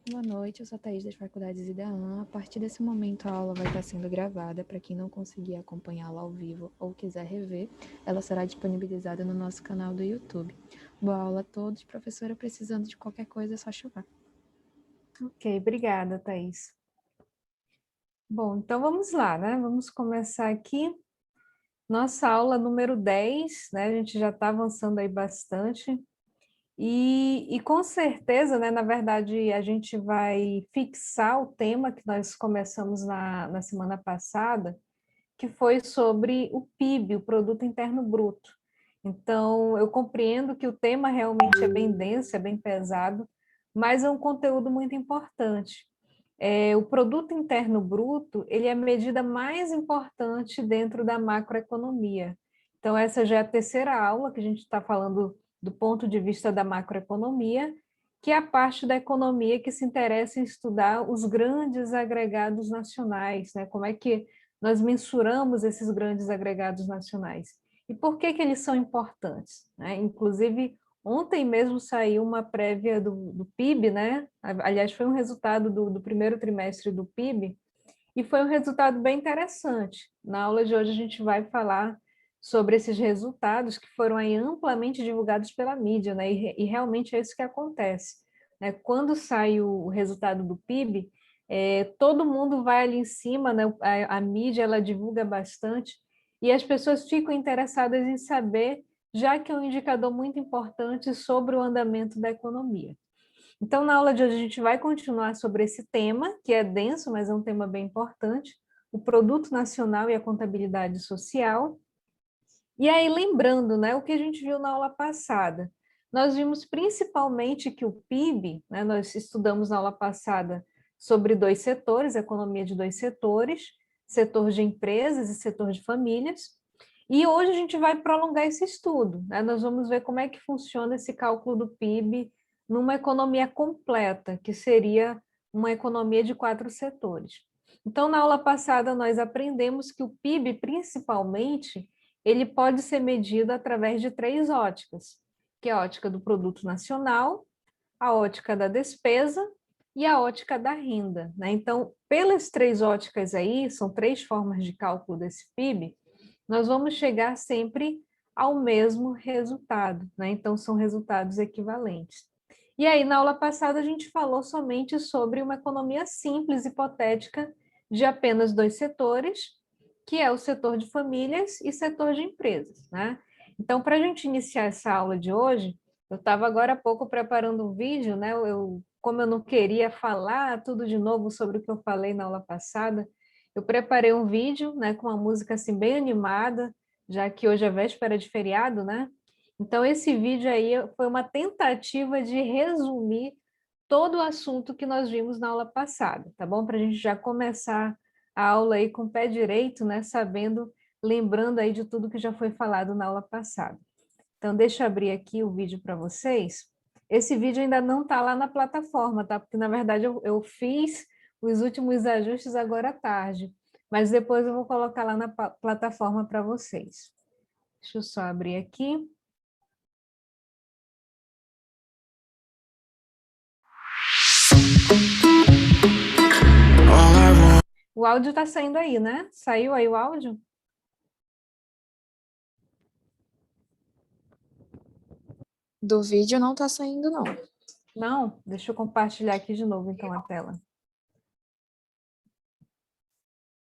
Boa noite, eu sou a Thaís das Faculdades IDEAN. A partir desse momento, a aula vai estar sendo gravada. Para quem não conseguir acompanhá-la ao vivo ou quiser rever, ela será disponibilizada no nosso canal do YouTube. Boa aula a todos. Professora, precisando de qualquer coisa, é só chamar. Ok, obrigada, Thaís. Bom, então vamos lá, né? Vamos começar aqui. Nossa aula número 10, né? A gente já está avançando aí bastante. E com certeza, né? Na verdade, a gente vai fixar o tema que nós começamos na semana passada, que foi sobre o PIB, o Produto Interno Bruto. Então, eu compreendo que o tema realmente é bem denso, é bem pesado, mas é um conteúdo muito importante. O produto interno bruto, ele é a medida mais importante dentro da macroeconomia. Então, essa já é a terceira aula que a gente está falando do ponto de vista da macroeconomia, que é a parte da economia que se interessa em estudar os grandes agregados nacionais, né? Como é que nós mensuramos esses grandes agregados nacionais? E por que que eles são importantes, né? Inclusive, ontem mesmo saiu uma prévia do PIB, né? Aliás, foi um resultado do primeiro trimestre do PIB, e foi um resultado bem interessante. Na aula de hoje a gente vai falar sobre esses resultados que foram aí amplamente divulgados pela mídia, né? E realmente é isso que acontece, né? Quando sai o resultado do PIB, todo mundo vai ali em cima, né? A mídia ela divulga bastante, e as pessoas ficam interessadas em saber, já que é um indicador muito importante sobre o andamento da economia. Então, na aula de hoje, a gente vai continuar sobre esse tema, que é denso, mas é um tema bem importante, o Produto Nacional e a Contabilidade Social. E aí, lembrando, né, o que a gente viu na aula passada, nós vimos principalmente que o PIB, né, nós estudamos na aula passada sobre dois setores, economia de dois setores, setor de empresas e setor de famílias, e hoje a gente vai prolongar esse estudo, né? Nós vamos ver como é que funciona esse cálculo do PIB numa economia completa, que seria uma economia de quatro setores. Então, na aula passada, nós aprendemos que o PIB, principalmente, ele pode ser medido através de três óticas, que é a ótica do produto nacional, a ótica da despesa e a ótica da renda, né? Então, pelas três óticas aí, são três formas de cálculo desse PIB, nós vamos chegar sempre ao mesmo resultado, né? Então, são resultados equivalentes. E aí, na aula passada, a gente falou somente sobre uma economia simples, hipotética, de apenas dois setores, que é o setor de famílias e setor de empresas, né? Então, para a gente iniciar essa aula de hoje, eu estava agora há pouco preparando um vídeo, né? Como eu não queria falar tudo de novo sobre o que eu falei na aula passada, eu preparei um vídeo, né, com uma música assim bem animada, já que hoje é véspera de feriado, né? Então esse vídeo aí foi uma tentativa de resumir todo o assunto que nós vimos na aula passada, tá bom? Para a gente já começar a aula aí com o pé direito, né, sabendo, lembrando aí de tudo que já foi falado na aula passada. Então deixa eu abrir aqui o vídeo para vocês. Esse vídeo ainda não está lá na plataforma, tá? Porque na verdade eu fiz os últimos ajustes agora à tarde, mas depois eu vou colocar lá na plataforma para vocês. Deixa eu só abrir aqui. O áudio está saindo aí, né? Saiu aí o áudio? Do vídeo não tá saindo, não. Não? Deixa eu compartilhar aqui de novo, então, a tela.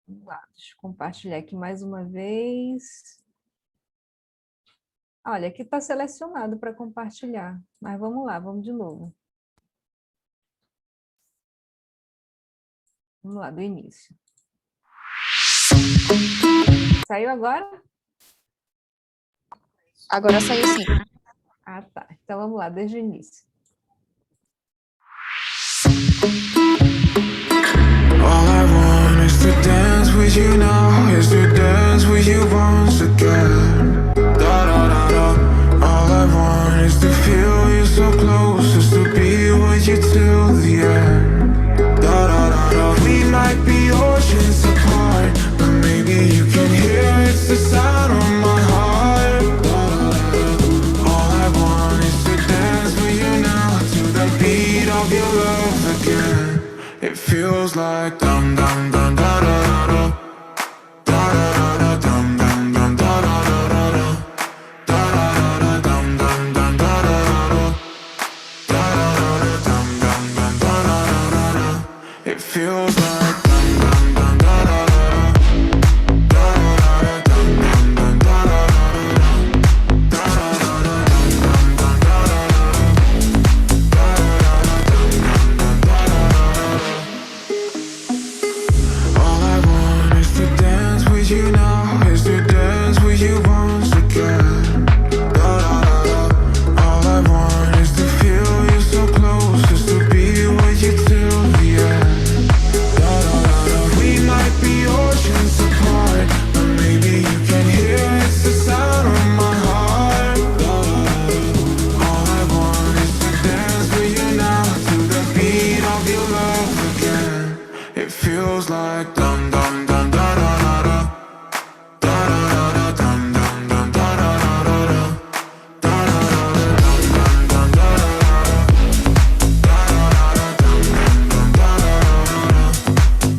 Vamos lá, deixa eu compartilhar aqui mais uma vez. Olha, aqui está selecionado para compartilhar, mas vamos lá, vamos de novo. Vamos lá, do início. Saiu agora? Agora saiu sim. Ah, tá. Então vamos lá, desde o início. All I want is to dance with you now, is to dance with you once again. Da da da da. All I want is to feel you so close, is to be with you till the end. Da da da da. We might be oceans apart, but maybe you can hear it's the sound of my heart. Da da da da. All I want is to dance with you now, to the beat of your love again. It feels like dum dum dum da da da da. Da da da da dum dum dum da da da da da. Da da da da dum dum dum da da da da. Da da da da dum dum dum da da da da. It feels like dum dum dum da da da da. Da da da da dum dum dum da da da da. Da da da da dum dum dum da da da da. Da da da da dum dum dum da da da da. All I want is to dance with you now, is to dance with you once again. Da da da da. All I want is to feel you so close, is to be with you till the end. Da da da da. We might be oceans apart, but maybe you can hear it's the sound of my heart. Da da da da. All I want is to dance with you now, to the beat of your love again. It feels like dum dum dum da da da da. Da da da da dum dum dum da da da da da. Da da da da dum dum dum da da da da. Da da da da dum dum dum da da da da.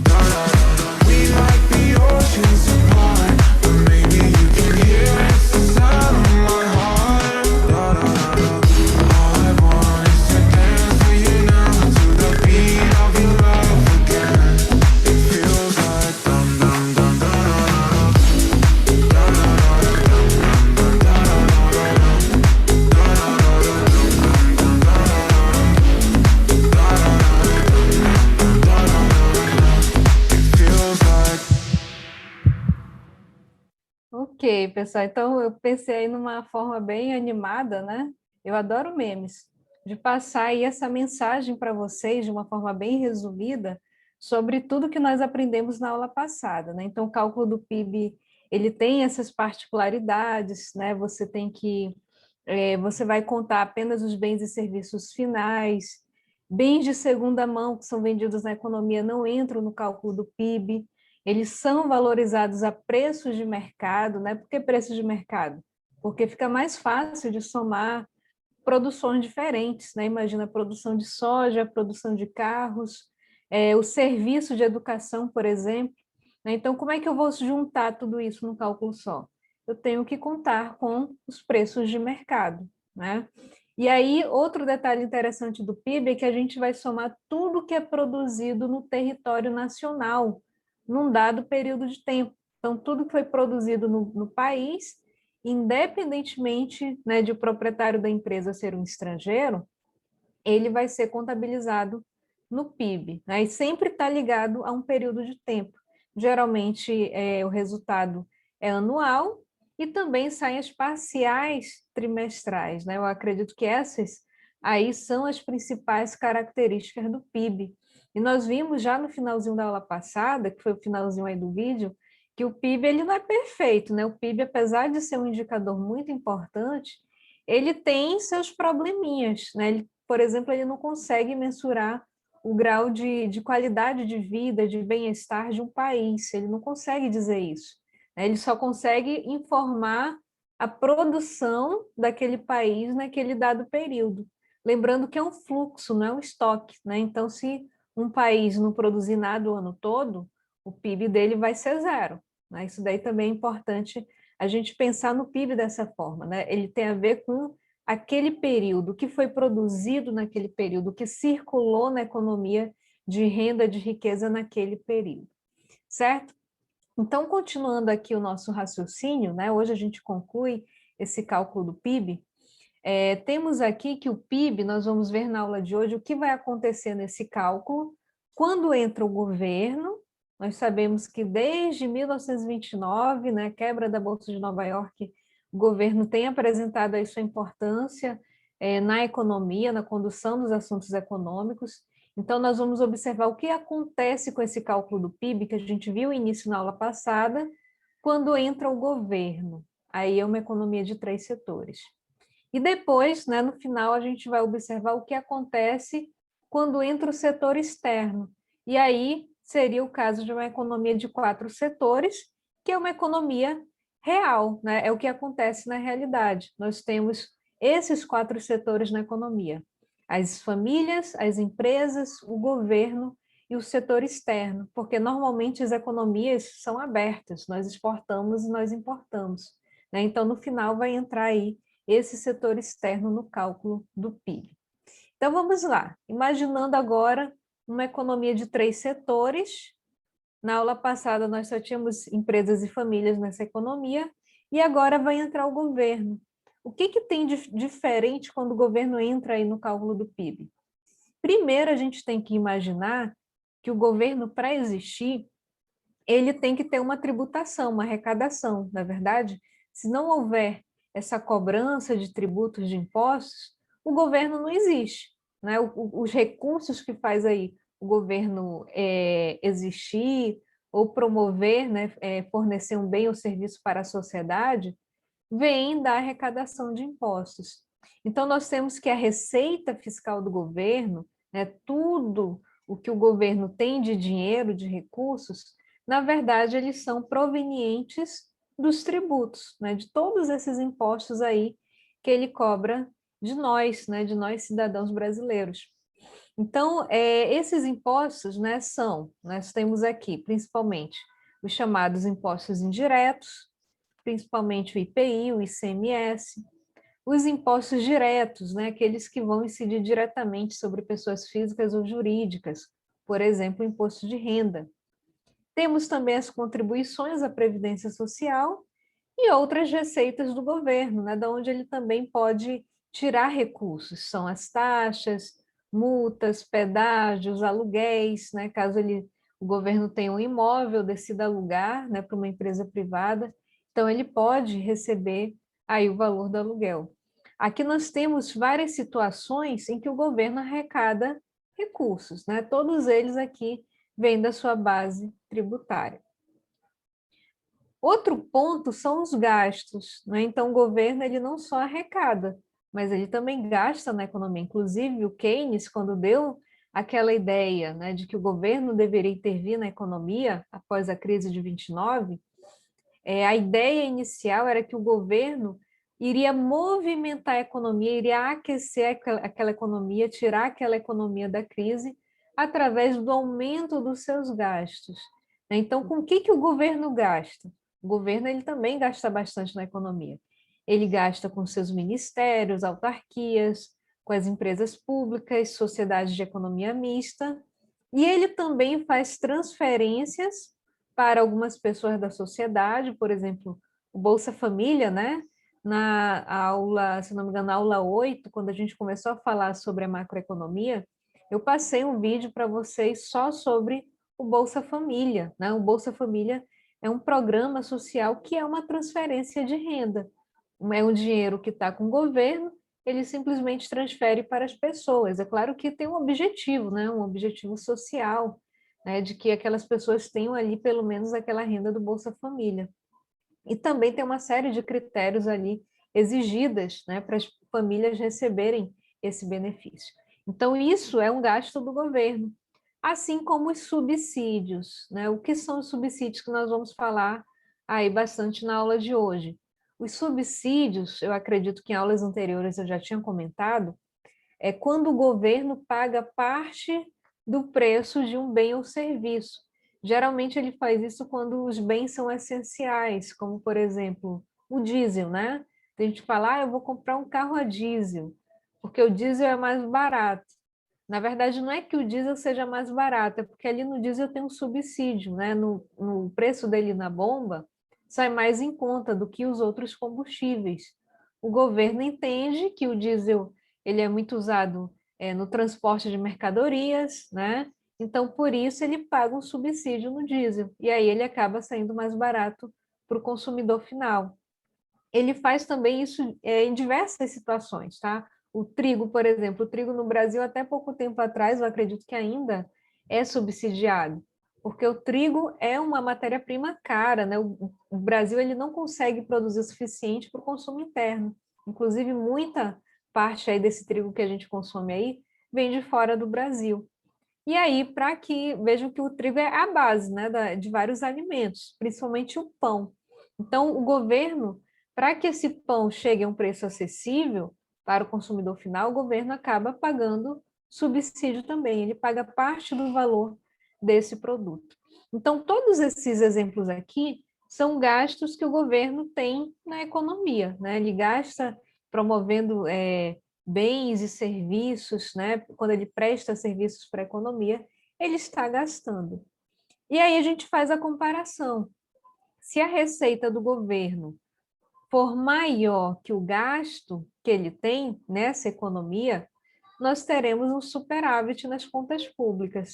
Da da da da. We might be oceans apart, but maybe you can hear it's the sound of my heart. Da da da da. All I want is to dance with you now, to the beat of your love again. It feels like dum dum dum da da da da. Da da da da dum dum dum da da da da. Da da da da dum dum dum da da da da. Da da da da dum dum dum da da da da. It feels like. Ok, pessoal, então eu pensei aí numa forma bem animada, né? Eu adoro memes, de passar aí essa mensagem para vocês de uma forma bem resumida sobre tudo que nós aprendemos na aula passada, né? Então, o cálculo do PIB, ele tem essas particularidades, né? Você tem que, você vai contar apenas os bens e serviços finais, bens de segunda mão que são vendidos na economia não entram no cálculo do PIB, eles são valorizados a preços de mercado, né? Por que preços de mercado? Porque fica mais fácil de somar produções diferentes, né? Imagina a produção de soja, a produção de carros, o serviço de educação, por exemplo, né? Então, como é que eu vou juntar tudo isso num cálculo só? Eu tenho que contar com os preços de mercado, né? E aí, outro detalhe interessante do PIB é que a gente vai somar tudo que é produzido no território nacional, num dado período de tempo. Então, tudo que foi produzido no país, independentemente, né, de o proprietário da empresa ser um estrangeiro, ele vai ser contabilizado no PIB, né, e sempre está ligado a um período de tempo. Geralmente, o resultado é anual e também saem as parciais trimestrais, né? Eu acredito que essas aí são as principais características do PIB. E nós vimos já no finalzinho da aula passada, que foi o finalzinho aí do vídeo, que o PIB ele não é perfeito, né? O PIB, apesar de ser um indicador muito importante, ele tem seus probleminhas, né? Ele, por exemplo, ele não consegue mensurar o grau de qualidade de vida, de bem-estar de um país, ele não consegue dizer isso, né? Ele só consegue informar a produção daquele país naquele dado período. Lembrando que é um fluxo, não é um estoque, né? Então, se um país não produzir nada o ano todo, o PIB dele vai ser zero, né? Isso daí também é importante a gente pensar no PIB dessa forma, né? Ele tem a ver com aquele período, o que foi produzido naquele período, o que circulou na economia de renda, de riqueza naquele período, certo? Então, continuando aqui o nosso raciocínio, né? Hoje a gente conclui esse cálculo do PIB. Temos aqui que o PIB, nós vamos ver na aula de hoje o que vai acontecer nesse cálculo quando entra o governo. Nós sabemos que desde 1929, né, quebra da Bolsa de Nova York, o governo tem apresentado aí sua importância na economia, na condução dos assuntos econômicos. Então, nós vamos observar o que acontece com esse cálculo do PIB, que a gente viu no início na aula passada, quando entra o governo. Aí é uma economia de 3 setores. E depois, né, no final, a gente vai observar o que acontece quando entra o setor externo. E aí seria o caso de uma economia de 4 setores, que é uma economia real, né? É o que acontece na realidade. Nós temos esses 4 setores na economia: as famílias, as empresas, o governo e o setor externo, porque normalmente as economias são abertas, nós exportamos e nós importamos, né? Então, no final, vai entrar aí esse setor externo no cálculo do PIB. Então, vamos lá. Imaginando agora uma economia de 3 setores. Na aula passada, nós só tínhamos empresas e famílias nessa economia, e agora vai entrar o governo. O que tem de diferente quando o governo entra aí no cálculo do PIB? Primeiro, a gente tem que imaginar que o governo, para existir, ele tem que ter uma tributação, uma arrecadação, na verdade. Se não houver essa cobrança de tributos, de impostos, o governo não existe, né? Os recursos que faz aí o governo existir ou promover, né, fornecer um bem ou serviço para a sociedade, vêm da arrecadação de impostos. Então, nós temos que a receita fiscal do governo, né, tudo o que o governo tem de dinheiro, de recursos, na verdade, eles são provenientes dos tributos, né, de todos esses impostos aí que ele cobra de nós, né, de nós cidadãos brasileiros. Então, esses impostos, né, nós temos aqui, principalmente, os chamados impostos indiretos, principalmente o IPI, o ICMS, os impostos diretos, né, aqueles que vão incidir diretamente sobre pessoas físicas ou jurídicas, por exemplo, o imposto de renda. Temos também as contribuições à Previdência Social e outras receitas do governo, né, da onde ele também pode tirar recursos, são as taxas, multas, pedágios, aluguéis, né, caso o governo tenha um imóvel, decida alugar, né, para uma empresa privada, então ele pode receber aí o valor do aluguel. Aqui nós temos várias situações em que o governo arrecada recursos, né, todos eles aqui vêm da sua base tributária. Outro ponto são os gastos, né? Então o governo ele não só arrecada, mas ele também gasta na economia. Inclusive o Keynes, quando deu aquela ideia, né, de que o governo deveria intervir na economia após a crise de 29, a ideia inicial era que o governo iria movimentar a economia, iria aquecer aquela economia, tirar aquela economia da crise através do aumento dos seus gastos. Então, com o que o governo gasta? O governo ele também gasta bastante na economia. Ele gasta com seus ministérios, autarquias, com as empresas públicas, sociedades de economia mista, e ele também faz transferências para algumas pessoas da sociedade, por exemplo, o Bolsa Família, né? Na aula, se não me engano, na aula 8, quando a gente começou a falar sobre a macroeconomia, eu passei um vídeo para vocês só sobre o Bolsa Família, né? O Bolsa Família é um programa social que é uma transferência de renda. É um dinheiro que está com o governo, ele simplesmente transfere para as pessoas. É claro que tem um objetivo, né? Um objetivo social, né? De que aquelas pessoas tenham ali pelo menos aquela renda do Bolsa Família. E também tem uma série de critérios ali exigidas, né? Para as famílias receberem esse benefício. Então, isso é um gasto do governo. Assim como os subsídios, né? O que são os subsídios que nós vamos falar aí bastante na aula de hoje? Os subsídios, eu acredito que em aulas anteriores eu já tinha comentado, é quando o governo paga parte do preço de um bem ou serviço. Geralmente ele faz isso quando os bens são essenciais, como por exemplo, o diesel, né? A gente fala, eu vou comprar um carro a diesel, porque o diesel é mais barato. Na verdade, não é que o diesel seja mais barato, é porque ali no diesel tem um subsídio, né? No preço dele na bomba, sai mais em conta do que os outros combustíveis. O governo entende que o diesel ele é muito usado no transporte de mercadorias, né? Então, por isso, ele paga um subsídio no diesel, e aí ele acaba saindo mais barato para o consumidor final. Ele faz também isso em diversas situações, tá? O trigo, por exemplo, o trigo no Brasil, até pouco tempo atrás, eu acredito que ainda é subsidiado, porque o trigo é uma matéria-prima cara, né? O Brasil ele não consegue produzir o suficiente para o consumo interno. Inclusive, muita parte aí desse trigo que a gente consome aí vem de fora do Brasil. E aí, para que vejam que o trigo é a base, né, de vários alimentos, principalmente o pão. Então, o governo, para que esse pão chegue a um preço acessível para o consumidor final, o governo acaba pagando subsídio também. Ele paga parte do valor desse produto. Então, todos esses exemplos aqui são gastos que o governo tem na economia, né? Ele gasta promovendo bens e serviços, né? Quando ele presta serviços para a economia, ele está gastando. E aí a gente faz a comparação. Se a receita do governo for maior que o gasto que ele tem nessa economia, nós teremos um superávit nas contas públicas.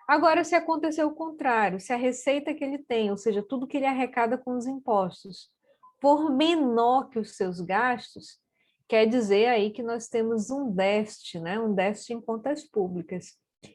Agora, se acontecer o contrário, se a receita que ele tem, ou seja, tudo que ele arrecada com os impostos, for menor que os seus gastos, quer dizer aí que nós temos um déficit, né? Um déficit em contas públicas.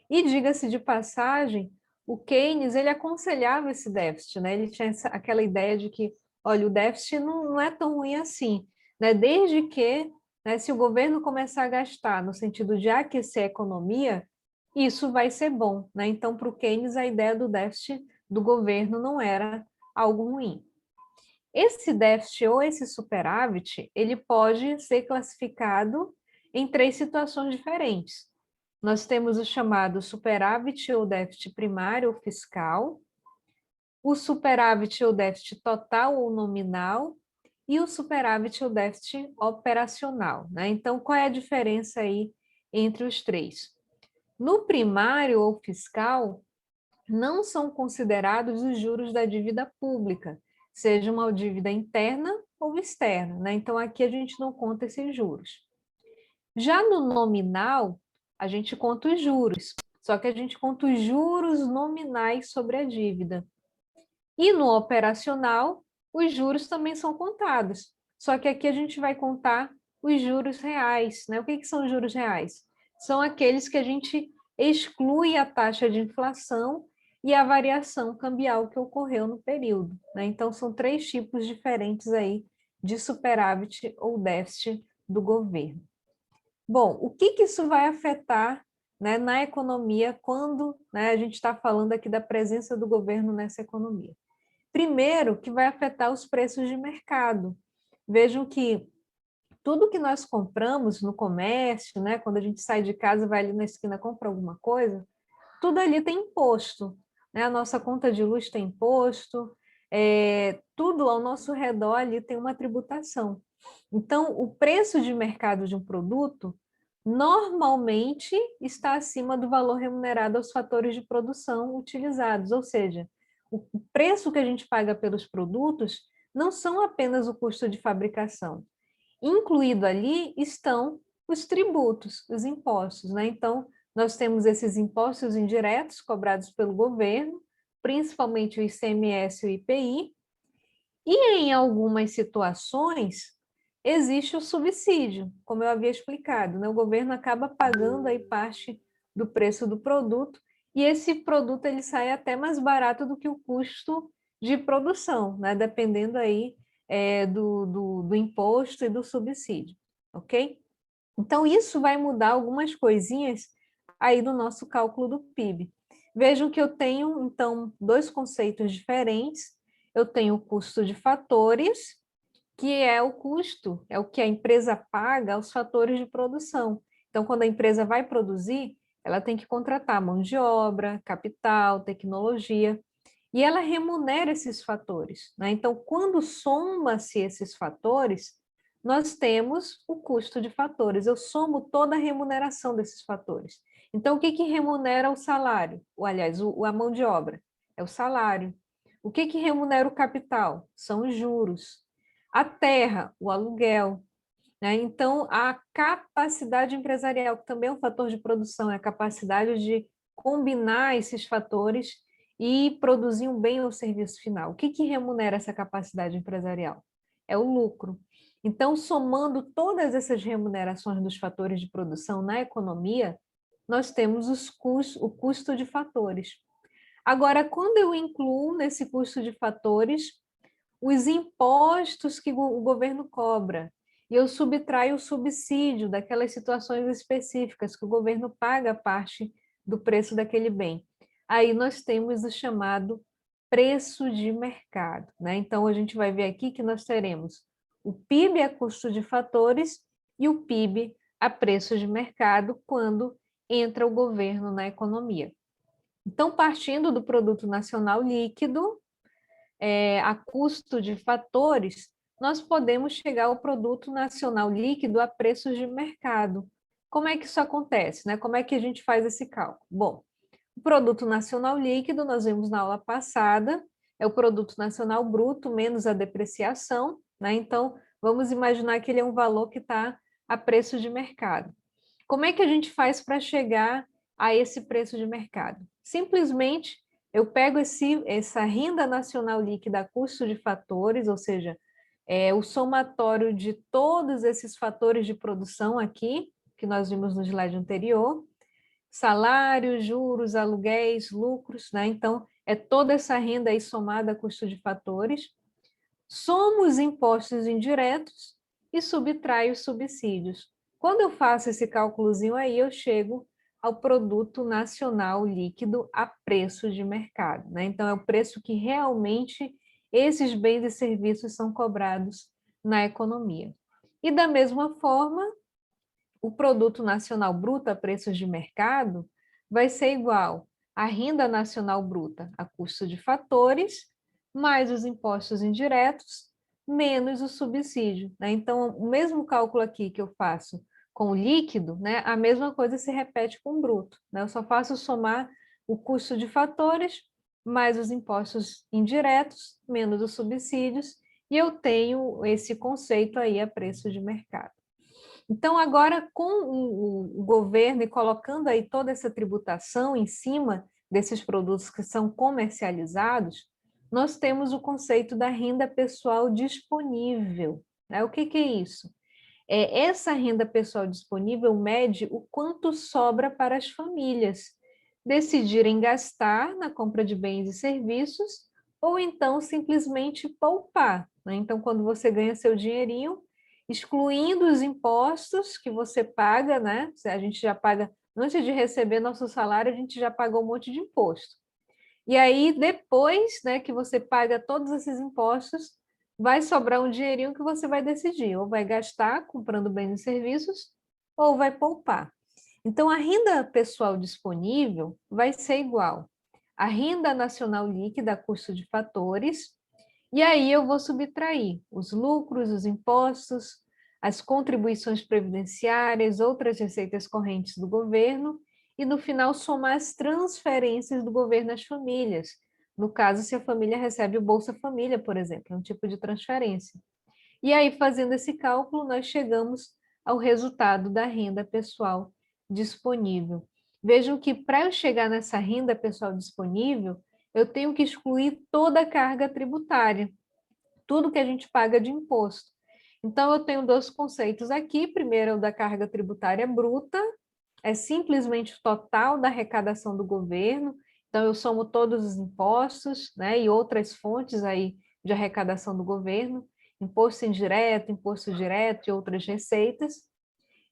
E diga-se de passagem, o Keynes, ele aconselhava esse déficit, né? Ele tinha aquela ideia de que, olha, o déficit não é tão ruim assim, né? Desde que, né, se o governo começar a gastar no sentido de aquecer a economia, isso vai ser bom, né? Então, para o Keynes, a ideia do déficit do governo não era algo ruim. Esse déficit ou esse superávit, ele pode ser classificado em 3 situações diferentes. Nós temos o chamado superávit ou déficit primário ou fiscal, o superávit ou déficit total ou nominal e o superávit ou déficit operacional, né? Então, qual é a diferença aí entre os 3? No primário ou fiscal, não são considerados os juros da dívida pública, seja uma dívida interna ou externa, né? Então, aqui a gente não conta esses juros. Já no nominal, a gente conta os juros, só que a gente conta os juros nominais sobre a dívida. E no operacional, os juros também são contados, só que aqui a gente vai contar os juros reais, né? O que são os juros reais? São aqueles que a gente exclui a taxa de inflação e a variação cambial que ocorreu no período, né? Então, são 3 tipos diferentes aí de superávit ou déficit do governo. Bom, o que isso vai afetar, né, na economia quando, né, a gente está falando aqui da presença do governo nessa economia? Primeiro, que vai afetar os preços de mercado. Vejam que tudo que nós compramos no comércio, né, quando a gente sai de casa, vai ali na esquina, compra alguma coisa, tudo ali tem imposto, né? A nossa conta de luz tem imposto, tudo ao nosso redor ali tem uma tributação. Então, o preço de mercado de um produto normalmente está acima do valor remunerado aos fatores de produção utilizados, ou seja, o preço que a gente paga pelos produtos não são apenas o custo de fabricação. Incluído ali estão os tributos, os impostos, né? Então, nós temos esses impostos indiretos cobrados pelo governo, principalmente o ICMS e o IPI, e em algumas situações existe o subsídio, como eu havia explicado, né? O governo acaba pagando aí parte do preço do produto e esse produto ele sai até mais barato do que o custo de produção, né? Dependendo aí do imposto e do subsídio, ok? Então, isso vai mudar algumas coisinhas aí do nosso cálculo do PIB. Vejam que eu tenho, então, 2 conceitos diferentes. Eu tenho o custo de fatores, que é o custo, é o que a empresa paga aos fatores de produção. Então, quando a empresa vai produzir, ela tem que contratar mão de obra, capital, tecnologia, e ela remunera esses fatores, né? Então, quando soma-se esses fatores, nós temos o custo de fatores. Eu somo toda a remuneração desses fatores. Então, o que remunera o salário? Aliás, a mão de obra é o salário. O que remunera o capital? São os juros. A terra, o aluguel, né? Então, a capacidade empresarial, que também é um fator de produção, é a capacidade de combinar esses fatores e produzir um bem ou serviço final. O que remunera essa capacidade empresarial? É o lucro. Então, somando todas essas remunerações dos fatores de produção na economia, nós temos o custo de fatores. Agora, quando eu incluo nesse custo de fatores os impostos que o governo cobra, e eu subtraio o subsídio daquelas situações específicas que o governo paga parte do preço daquele bem. Aí nós temos o chamado preço de mercado, né? Então, a gente vai ver aqui que nós teremos o PIB a custo de fatores e o PIB a preço de mercado quando entra o governo na economia. Então, partindo do produto nacional líquido, a custo de fatores, nós podemos chegar ao produto nacional líquido a preços de mercado. Como é que isso acontece, né? Como é que a gente faz esse cálculo? Bom, o produto nacional líquido, nós vimos na aula passada, é o produto nacional bruto menos a depreciação, né? Então, vamos imaginar que ele é um valor que está a preço de mercado. Como é que a gente faz para chegar a esse preço de mercado? Simplesmente eu pego essa renda nacional líquida a custo de fatores, ou seja, o somatório de todos esses fatores de produção aqui, que nós vimos no slide anterior, salários, juros, aluguéis, lucros, né? Então, é toda essa renda aí somada a custo de fatores, somo os impostos indiretos e subtraio os subsídios. Quando eu faço esse cálculozinho aí, eu chego ao produto nacional líquido a preço de mercado, né? Então, é o preço que realmente esses bens e serviços são cobrados na economia. E da mesma forma, o produto nacional bruto a preços de mercado vai ser igual à renda nacional bruta a custo de fatores, mais os impostos indiretos, menos o subsídio, né? Então, o mesmo cálculo aqui que eu faço com o líquido, né, a mesma coisa se repete com o bruto, né? Eu só faço somar o custo de fatores mais os impostos indiretos, menos os subsídios, e eu tenho esse conceito aí a preço de mercado. Então, agora, com o governo e colocando aí toda essa tributação em cima desses produtos que são comercializados, nós temos o conceito da renda pessoal disponível, né? O que é isso? Essa renda pessoal disponível mede o quanto sobra para as famílias decidirem gastar na compra de bens e serviços ou então simplesmente poupar, né? Então, quando você ganha seu dinheirinho, excluindo os impostos que você paga, né? A gente já paga, antes de receber nosso salário, a gente já pagou um monte de imposto. E aí, depois, né, que você paga todos esses impostos, vai sobrar um dinheirinho que você vai decidir, ou vai gastar comprando bens e serviços, ou vai poupar. Então, a renda pessoal disponível vai ser igual à renda nacional líquida a custo de fatores, e aí eu vou subtrair os lucros, os impostos, as contribuições previdenciárias, outras receitas correntes do governo, e no final somar as transferências do governo às famílias. No caso, se a família recebe o Bolsa Família, por exemplo, é um tipo de transferência. E aí, fazendo esse cálculo, nós chegamos ao resultado da renda pessoal disponível. Vejam que para eu chegar nessa renda pessoal disponível, eu tenho que excluir toda a carga tributária, tudo que a gente paga de imposto. Então, eu tenho dois conceitos aqui. Primeiro, é o da carga tributária bruta, é simplesmente o total da arrecadação do governo. Então, eu somo todos os impostos, né, e outras fontes aí de arrecadação do governo, imposto indireto, imposto direto e outras receitas.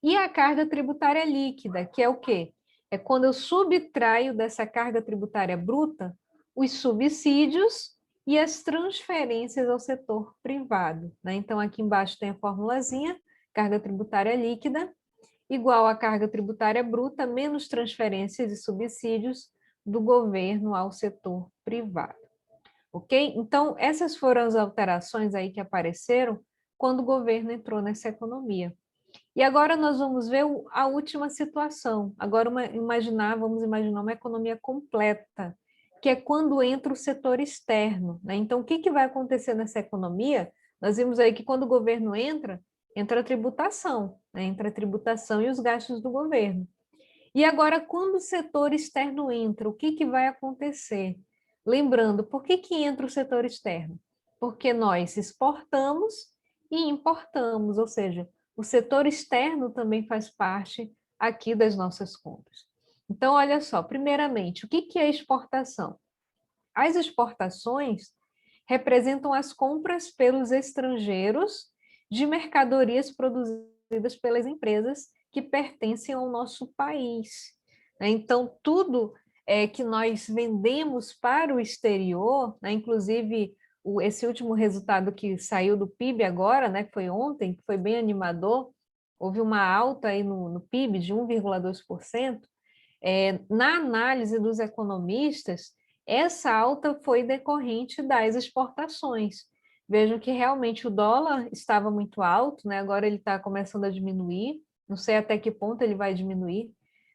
E a carga tributária líquida, que é o quê? É quando eu subtraio dessa carga tributária bruta os subsídios e as transferências ao setor privado, né? Então, aqui embaixo tem a formulazinha, carga tributária líquida, igual à carga tributária bruta, menos transferências e subsídios do governo ao setor privado. Ok? Então, essas foram as alterações aí que apareceram quando o governo entrou nessa economia. E agora nós vamos ver a última situação. Agora, vamos imaginar uma economia completa, que é quando entra o setor externo, né? Então, o que vai acontecer nessa economia? Nós vimos aí que quando o governo entra a tributação, né? Entra a tributação e os gastos do governo. E agora, quando o setor externo entra, o que vai acontecer? Lembrando, por que entra o setor externo? Porque nós exportamos e importamos, ou seja, o setor externo também faz parte aqui das nossas contas. Então, olha só, primeiramente, o que é exportação? As exportações representam as compras pelos estrangeiros de mercadorias produzidas pelas empresas que pertencem ao nosso país. Então, tudo que nós vendemos para o exterior, inclusive esse último resultado que saiu do PIB agora, que foi ontem, que foi bem animador, houve uma alta aí no PIB de 1,2%, Na análise dos economistas, essa alta foi decorrente das exportações. Vejam que realmente o dólar estava muito alto, né? Agora ele está começando a diminuir, não sei até que ponto ele vai diminuir,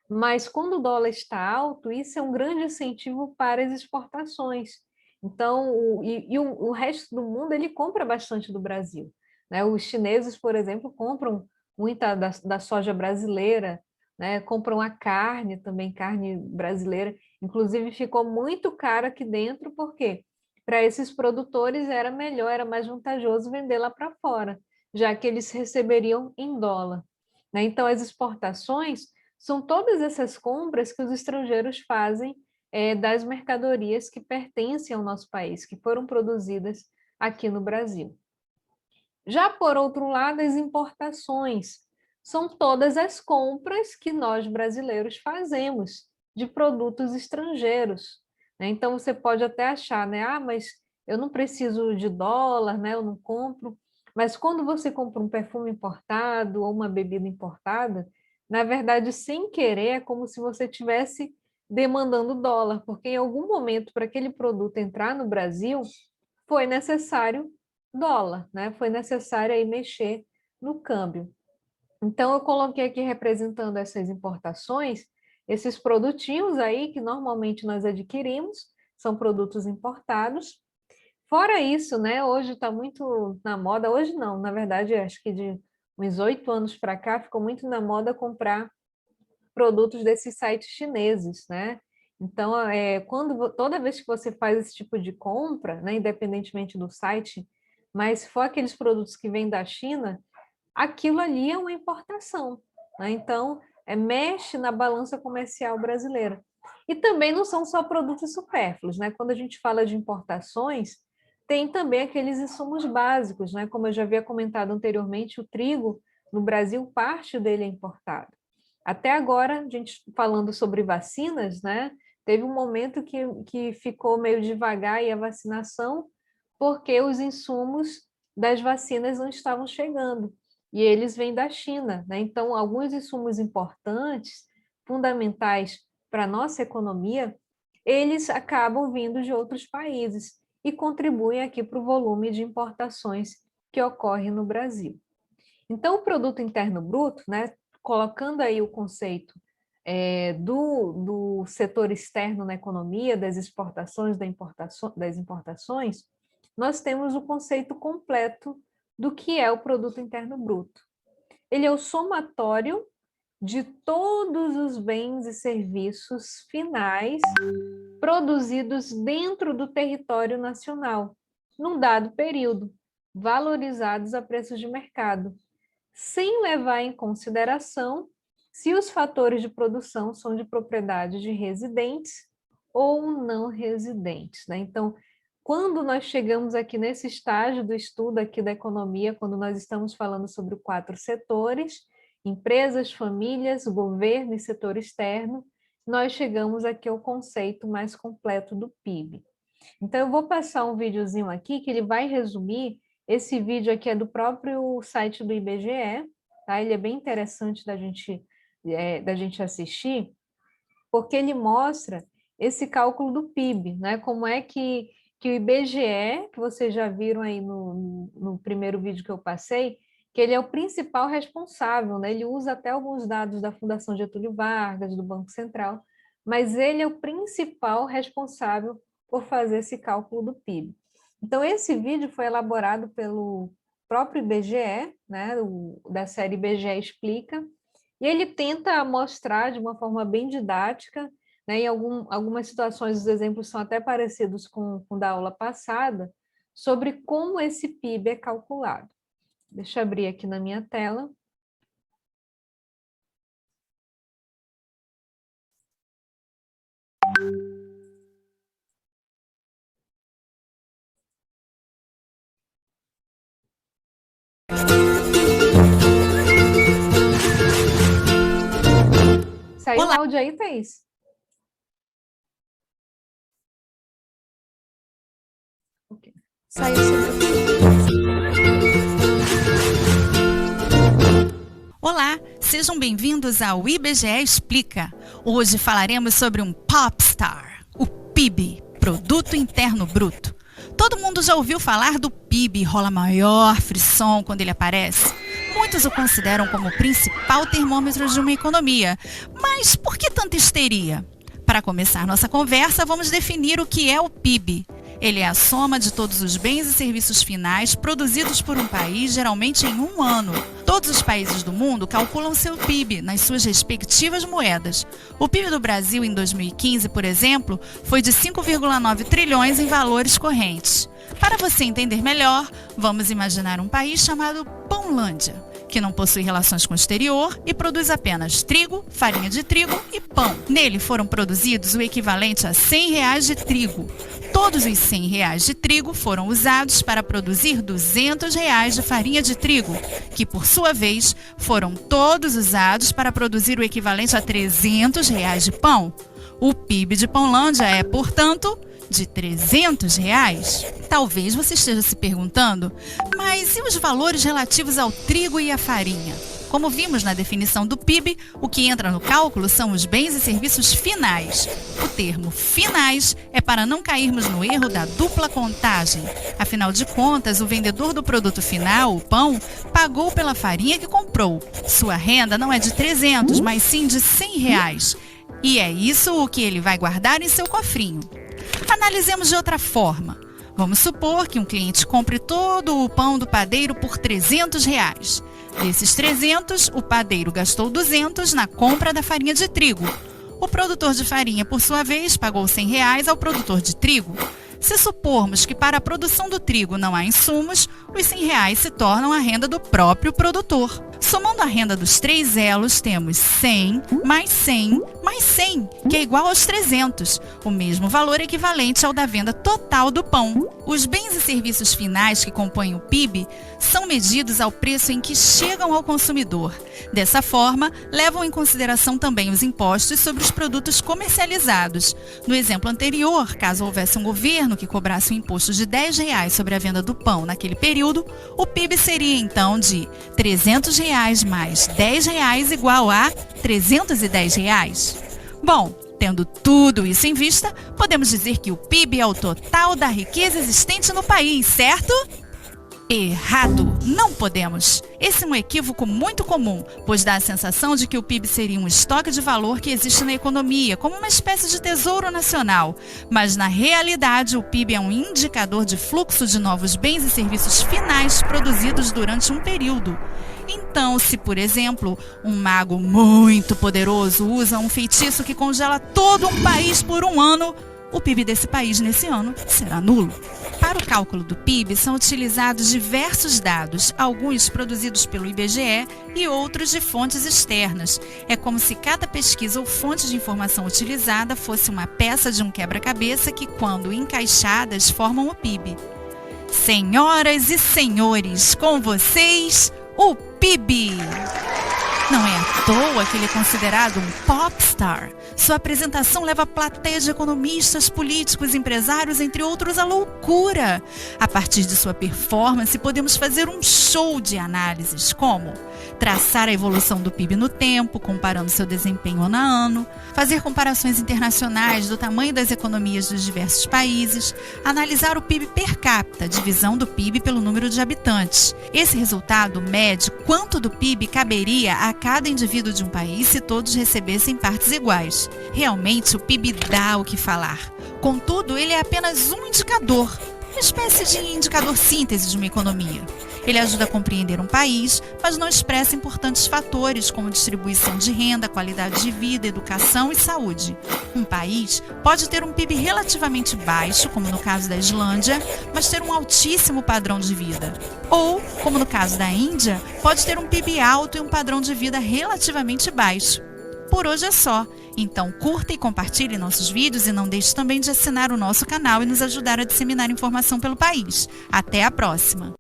mas quando o dólar está alto, isso é um grande incentivo para as exportações. Então, o resto do mundo ele compra bastante do Brasil, né? Os chineses, por exemplo, compram muita da soja brasileira, né? Compram a carne também, carne brasileira. Inclusive, ficou muito caro aqui dentro, porque para esses produtores era melhor, era mais vantajoso vender lá para fora, já que eles receberiam em dólar, né? Então, as exportações são todas essas compras que os estrangeiros fazem das mercadorias que pertencem ao nosso país, que foram produzidas aqui no Brasil. Já por outro lado, as importações são todas as compras que nós brasileiros fazemos de produtos estrangeiros, né? Então você pode até achar, né? Ah, mas eu não preciso de dólar, né? Eu não compro. Mas quando você compra um perfume importado ou uma bebida importada, na verdade, sem querer, é como se você estivesse demandando dólar, porque em algum momento, para aquele produto entrar no Brasil, foi necessário dólar, né? Foi necessário aí mexer no câmbio. Então, eu coloquei aqui representando essas importações, esses produtinhos aí que normalmente nós adquirimos, são produtos importados. Fora isso, né? Hoje está muito na moda, hoje não, na verdade, acho que de uns 8 anos para cá, ficou muito na moda comprar produtos desses sites chineses, né? Então, toda vez que você faz esse tipo de compra, né, independentemente do site, mas se for aqueles produtos que vêm da China, aquilo ali é uma importação, né? Então, mexe na balança comercial brasileira. E também não são só produtos supérfluos, né? Quando a gente fala de importações, tem também aqueles insumos básicos, né? Como eu já havia comentado anteriormente, o trigo no Brasil, parte dele é importado. Até agora, a gente falando sobre vacinas, né? Teve um momento que ficou meio devagar aí a vacinação, porque os insumos das vacinas não estavam chegando, e eles vêm da China, né? Então, alguns insumos importantes, fundamentais para a nossa economia, eles acabam vindo de outros países e contribuem aqui para o volume de importações que ocorre no Brasil. Então, o produto interno bruto, né, colocando aí o conceito do setor externo na economia, das exportações, das importações, nós temos o conceito completo do que é o produto interno bruto. Ele é o somatório de todos os bens e serviços finais produzidos dentro do território nacional, num dado período, valorizados a preços de mercado, sem levar em consideração se os fatores de produção são de propriedade de residentes ou não residentes, né? Então, quando nós chegamos aqui nesse estágio do estudo aqui da economia, quando nós estamos falando sobre 4 setores, empresas, famílias, governo e setor externo, nós chegamos aqui ao conceito mais completo do PIB. Então, eu vou passar um videozinho aqui que ele vai resumir. Esse vídeo aqui é do próprio site do IBGE, tá? Ele é bem interessante da gente assistir, porque ele mostra esse cálculo do PIB, né? Como é que o IBGE, que vocês já viram aí no primeiro vídeo que eu passei, que ele é o principal responsável, né? Ele usa até alguns dados da Fundação Getúlio Vargas, do Banco Central, mas ele é o principal responsável por fazer esse cálculo do PIB. Então, esse vídeo foi elaborado pelo próprio IBGE, né, da série IBGE Explica, e ele tenta mostrar de uma forma bem didática, né, em algumas situações os exemplos são até parecidos com o da aula passada, sobre como esse PIB é calculado. Deixa eu abrir aqui na minha tela. Saiu o áudio aí, Thaís? Okay. Saiu sim. Olá, sejam bem-vindos ao IBGE Explica. Hoje falaremos sobre um popstar, o PIB, Produto Interno Bruto. Todo mundo já ouviu falar do PIB e rola maior frisson quando ele aparece. Muitos o consideram como o principal termômetro de uma economia. Mas por que tanta histeria? Para começar nossa conversa, vamos definir o que é o PIB. Ele é a soma de todos os bens e serviços finais produzidos por um país, geralmente em um ano. Todos os países do mundo calculam seu PIB nas suas respectivas moedas. O PIB do Brasil em 2015, por exemplo, foi de 5,9 trilhões em valores correntes. Para você entender melhor, vamos imaginar um país chamado Pãolândia, que não possui relações com o exterior e produz apenas trigo, farinha de trigo e pão. Nele foram produzidos o equivalente a R$100 de trigo. Todos os R$100 de trigo foram usados para produzir R$200 de farinha de trigo, que por sua vez foram todos usados para produzir o equivalente a R$300 de pão. O PIB de Pãolândia é, portanto, de R$300. Talvez você esteja se perguntando, mas e os valores relativos ao trigo e à farinha? Como vimos na definição do PIB, o que entra no cálculo são os bens e serviços finais. O termo finais é para não cairmos no erro da dupla contagem. Afinal de contas, o vendedor do produto final, o pão, pagou pela farinha que comprou. Sua renda não é de 300, mas sim de R$100. E é isso o que ele vai guardar em seu cofrinho. Analisemos de outra forma. Vamos supor que um cliente compre todo o pão do padeiro por R$300. Desses 300, o padeiro gastou 200 na compra da farinha de trigo. O produtor de farinha, por sua vez, pagou R$100 ao produtor de trigo. Se supormos que para a produção do trigo não há insumos, os R$100 se tornam a renda do próprio produtor. Somando a renda dos três elos, temos 100 mais 100 mais 100, que é igual aos 300, o mesmo valor equivalente ao da venda total do pão. Os bens e serviços finais que compõem o PIB são medidos ao preço em que chegam ao consumidor. Dessa forma, levam em consideração também os impostos sobre os produtos comercializados. No exemplo anterior, caso houvesse um governo que cobrasse um imposto de R$10 sobre a venda do pão naquele período, o PIB seria então de R$300 mais R$10 igual a R$310. Bom, tendo tudo isso em vista, podemos dizer que o PIB é o total da riqueza existente no país, certo? Errado! Não podemos! Esse é um equívoco muito comum, pois dá a sensação de que o PIB seria um estoque de valor que existe na economia, como uma espécie de tesouro nacional. Mas, na realidade, o PIB é um indicador de fluxo de novos bens e serviços finais produzidos durante um período. Então, se, por exemplo, um mago muito poderoso usa um feitiço que congela todo um país por um ano, o PIB desse país nesse ano será nulo. Para o cálculo do PIB são utilizados diversos dados, alguns produzidos pelo IBGE e outros de fontes externas. É como se cada pesquisa ou fonte de informação utilizada fosse uma peça de um quebra-cabeça que, quando encaixadas, formam o PIB. Senhoras e senhores, com vocês, o PIB! Não é à toa que ele é considerado um popstar. Sua apresentação leva a plateia de economistas, políticos, empresários, entre outros, à loucura. A partir de sua performance, podemos fazer um show de análises, como traçar a evolução do PIB no tempo, comparando seu desempenho ano a ano, fazer comparações internacionais do tamanho das economias dos diversos países, analisar o PIB per capita, divisão do PIB pelo número de habitantes. Esse resultado mede quanto do PIB caberia a cada indivíduo de um país se todos recebessem partes iguais. Realmente, o PIB dá o que falar. Contudo, ele é apenas um indicador, uma espécie de indicador síntese de uma economia. Ele ajuda a compreender um país, mas não expressa importantes fatores como distribuição de renda, qualidade de vida, educação e saúde. Um país pode ter um PIB relativamente baixo, como no caso da Islândia, mas ter um altíssimo padrão de vida. Ou, como no caso da Índia, pode ter um PIB alto e um padrão de vida relativamente baixo. Por hoje é só. Então curta e compartilhe nossos vídeos e não deixe também de assinar o nosso canal e nos ajudar a disseminar informação pelo país. Até a próxima!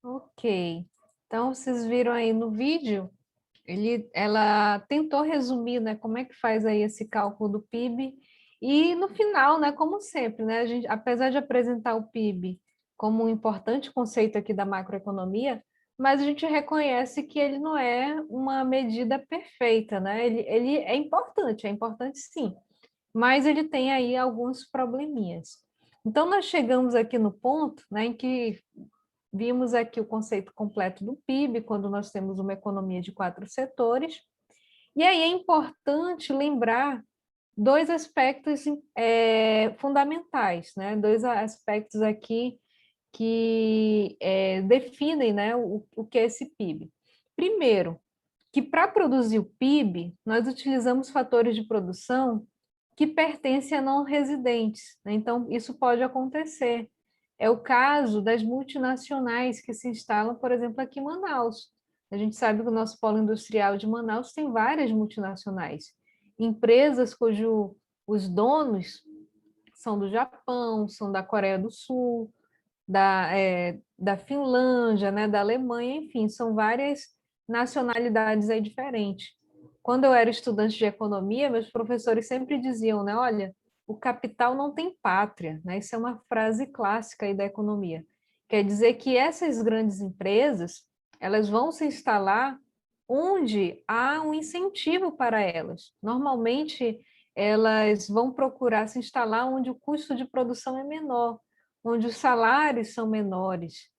Ok, então vocês viram aí no vídeo, ela tentou resumir, né, como é que faz aí esse cálculo do PIB e no final, né, como sempre, né, a gente, apesar de apresentar o PIB como um importante conceito aqui da macroeconomia, mas a gente reconhece que ele não é uma medida perfeita, né? Ele é importante sim, mas ele tem aí alguns probleminhas. Então, nós chegamos aqui no ponto, né, em que vimos aqui o conceito completo do PIB, quando nós temos uma economia de 4 setores, e aí é importante lembrar dois aspectos fundamentais, né? Dois aspectos aqui que definem, né, o que é esse PIB. Primeiro, que para produzir o PIB, nós utilizamos fatores de produção que pertencem a não residentes, né? Então, isso pode acontecer. É o caso das multinacionais que se instalam, por exemplo, aqui em Manaus. A gente sabe que o nosso polo industrial de Manaus tem várias multinacionais, empresas cujo os donos são do Japão, são da Coreia do Sul, da Finlândia, né, da Alemanha, enfim, são várias nacionalidades aí diferentes. Quando eu era estudante de economia, meus professores sempre diziam, né, olha, o capital não tem pátria, né? Isso é uma frase clássica aí da economia. Quer dizer que essas grandes empresas, elas vão se instalar onde há um incentivo para elas. Normalmente, elas vão procurar se instalar onde o custo de produção é menor, onde os salários são menores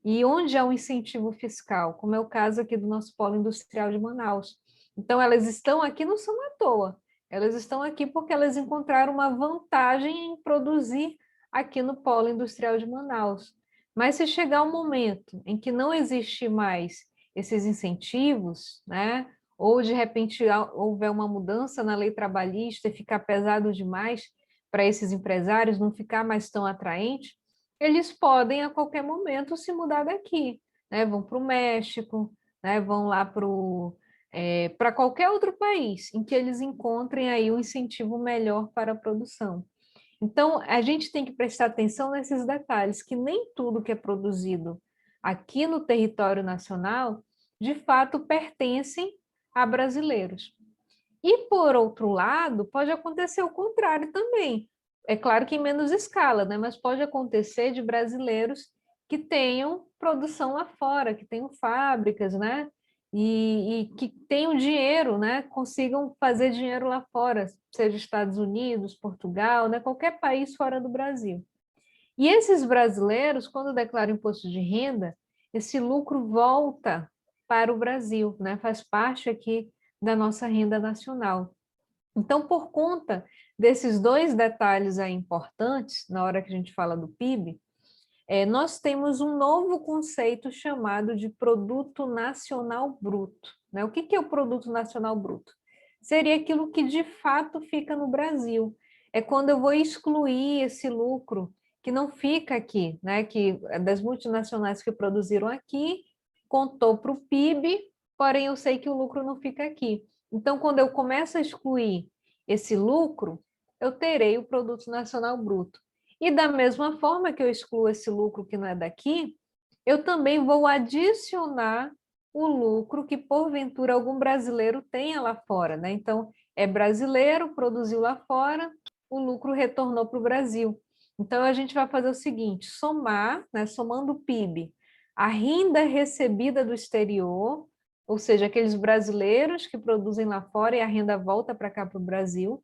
e onde há um incentivo fiscal, como é o caso aqui do nosso polo industrial de Manaus. Então, elas estão aqui não são à toa, elas estão aqui porque elas encontraram uma vantagem em produzir aqui no polo industrial de Manaus. Mas se chegar um momento em que não existe mais esses incentivos, né? Ou de repente houver uma mudança na lei trabalhista e ficar pesado demais para esses empresários, não ficar mais tão atraente, eles podem a qualquer momento se mudar daqui, né? Vão para o México, né? Vão lá para qualquer outro país em que eles encontrem aí um incentivo melhor para a produção. Então, a gente tem que prestar atenção nesses detalhes, que nem tudo que é produzido aqui no território nacional, de fato, pertencem a brasileiros. E, por outro lado, pode acontecer o contrário também. É claro que em menos escala, né? Mas pode acontecer de brasileiros que tenham produção lá fora, que tenham fábricas, né? E que tenham dinheiro, né? Consigam fazer dinheiro lá fora, seja Estados Unidos, Portugal, né? Qualquer país fora do Brasil. E esses brasileiros, quando declaram imposto de renda, esse lucro volta para o Brasil, né? Faz parte aqui da nossa renda nacional. Então, por conta desses dois detalhes aí importantes, na hora que a gente fala do PIB, nós temos um novo conceito chamado de Produto Nacional Bruto, né? O que é o Produto Nacional Bruto? Seria aquilo que de fato fica no Brasil. É quando eu vou excluir esse lucro que não fica aqui, né? Que das multinacionais que produziram aqui, contou para o PIB, porém eu sei que o lucro não fica aqui. Então, quando eu começo a excluir esse lucro, eu terei o Produto Nacional Bruto. E da mesma forma que eu excluo esse lucro que não é daqui, eu também vou adicionar o lucro que, porventura, algum brasileiro tenha lá fora, né? Então, é brasileiro, produziu lá fora, o lucro retornou para o Brasil. Então, a gente vai fazer o seguinte, somar, né, somando o PIB, a renda recebida do exterior, ou seja, aqueles brasileiros que produzem lá fora e a renda volta para cá para o Brasil,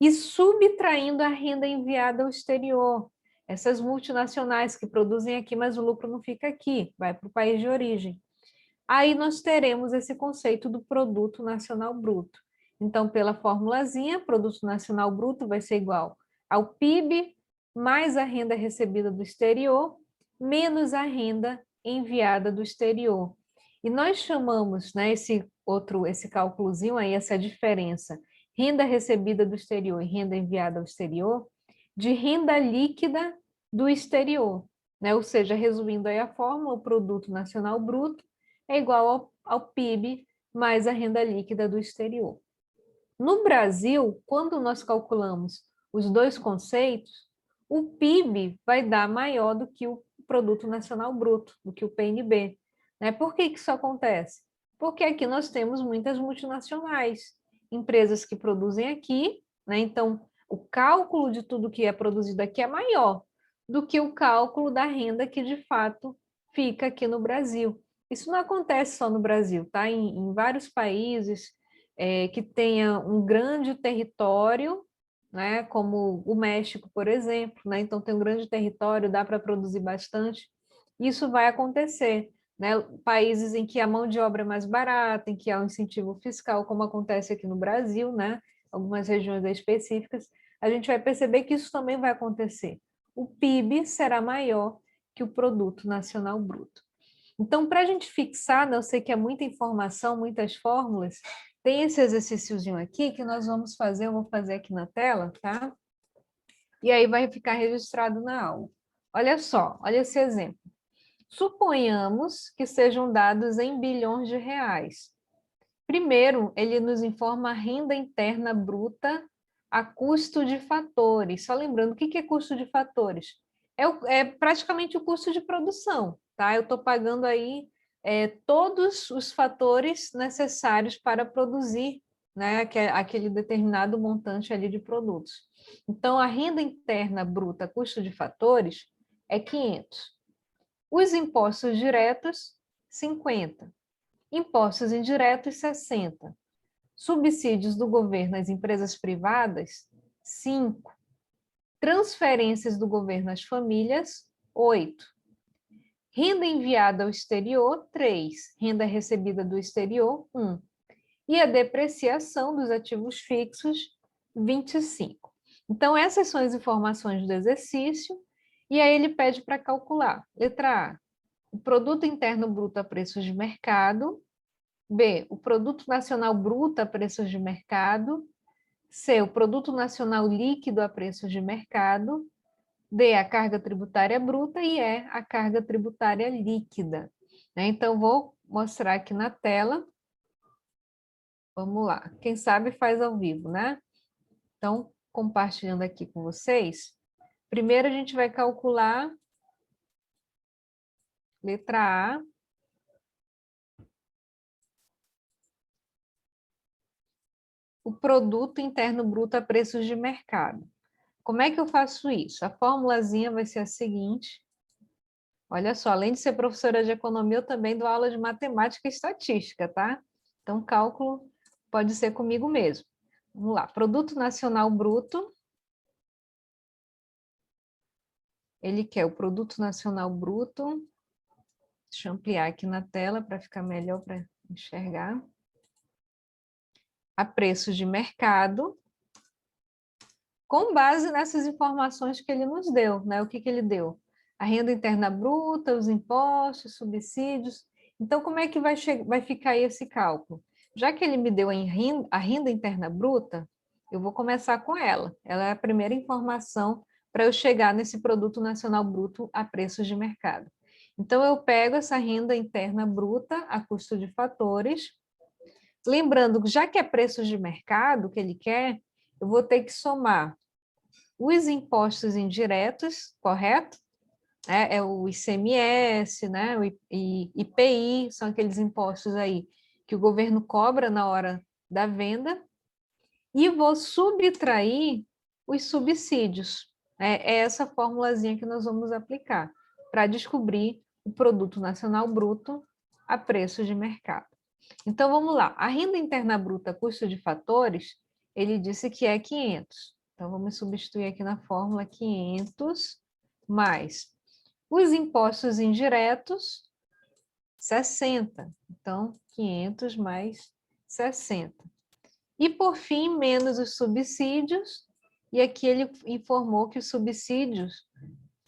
e subtraindo a renda enviada ao exterior. Essas multinacionais que produzem aqui, mas o lucro não fica aqui, vai para o país de origem. Aí nós teremos esse conceito do Produto Nacional Bruto. Então, pela formulazinha, Produto Nacional Bruto vai ser igual ao PIB mais a renda recebida do exterior, menos a renda enviada do exterior. E nós chamamos, né, esse cálculozinho aí, essa diferença, renda recebida do exterior e renda enviada ao exterior, de renda líquida do exterior, né? Ou seja, resumindo aí a fórmula, o Produto Nacional Bruto é igual ao PIB mais a renda líquida do exterior. No Brasil, quando nós calculamos os dois conceitos, o PIB vai dar maior do que o Produto Nacional Bruto, do que o PNB. Né? Por que isso acontece? Porque aqui nós temos muitas multinacionais, empresas que produzem aqui, né? Então o cálculo de tudo que é produzido aqui é maior do que o cálculo da renda que de fato fica aqui no Brasil. Isso não acontece só no Brasil, tá? Em vários países que tenha um grande território, né? Como o México, por exemplo, né? Então tem um grande território, dá para produzir bastante. Isso vai acontecer, né? Países em que a mão de obra é mais barata, em que há um incentivo fiscal, como acontece aqui no Brasil, né? Algumas regiões específicas, a gente vai perceber que isso também vai acontecer. O PIB será maior que o Produto Nacional Bruto. Então, para a gente fixar, né, eu sei que é muita informação, muitas fórmulas, tem esse exercíciozinho aqui que nós vamos fazer, eu vou fazer aqui na tela, tá? E aí vai ficar registrado na aula. Olha só, olha esse exemplo. Suponhamos que sejam dados em bilhões de reais. Primeiro, ele nos informa a renda interna bruta a custo de fatores. Só lembrando, o que é custo de fatores? É praticamente o custo de produção, tá? Eu estou pagando aí todos os fatores necessários para produzir, né, aquele determinado montante ali de produtos. Então, a renda interna bruta custo de fatores é 500. Os impostos diretos, 50. Impostos indiretos, 60. Subsídios do governo às empresas privadas, 5. Transferências do governo às famílias, 8. Renda enviada ao exterior, 3. Renda recebida do exterior, 1. E a depreciação dos ativos fixos, 25. Então, essas são as informações do exercício, e aí ele pede para calcular. Letra A, o produto interno bruto a preços de mercado. B, o produto nacional bruto a preços de mercado. C, o produto nacional líquido a preços de mercado. D, a carga tributária bruta. E E, a carga tributária líquida. Então, vou mostrar aqui na tela. Vamos lá. Quem sabe faz ao vivo, né? Então, compartilhando aqui com vocês. Primeiro, a gente vai calcular letra A. O produto interno bruto a preços de mercado. Como é que eu faço isso? A formulazinha vai ser a seguinte. Olha só, além de ser professora de economia, eu também dou aula de matemática e estatística, tá? Então, cálculo pode ser comigo mesmo. Vamos lá. Produto nacional bruto. Ele quer o produto nacional bruto. Deixa eu ampliar aqui na tela para ficar melhor para enxergar. A preços de mercado, com base nessas informações que ele nos deu, né? O que ele deu? A renda interna bruta, os impostos, subsídios. Então, como é que vai ficar aí esse cálculo? Já que ele me deu a renda interna bruta, eu vou começar com ela. Ela é a primeira informação para eu chegar nesse produto nacional bruto a preços de mercado. Então, eu pego essa renda interna bruta a custo de fatores. Lembrando, já que é preços de mercado que ele quer, eu vou ter que somar os impostos indiretos, correto? É o ICMS, né? O IPI, são aqueles impostos aí que o governo cobra na hora da venda, e vou subtrair os subsídios. É essa formulazinha que nós vamos aplicar para descobrir o produto nacional bruto a preço de mercado. Então, vamos lá. A renda interna bruta, custo de fatores, ele disse que é 500. Então, vamos substituir aqui na fórmula 500 mais os impostos indiretos, 60. Então, 500 mais 60. E, por fim, menos os subsídios. E aqui ele informou que os subsídios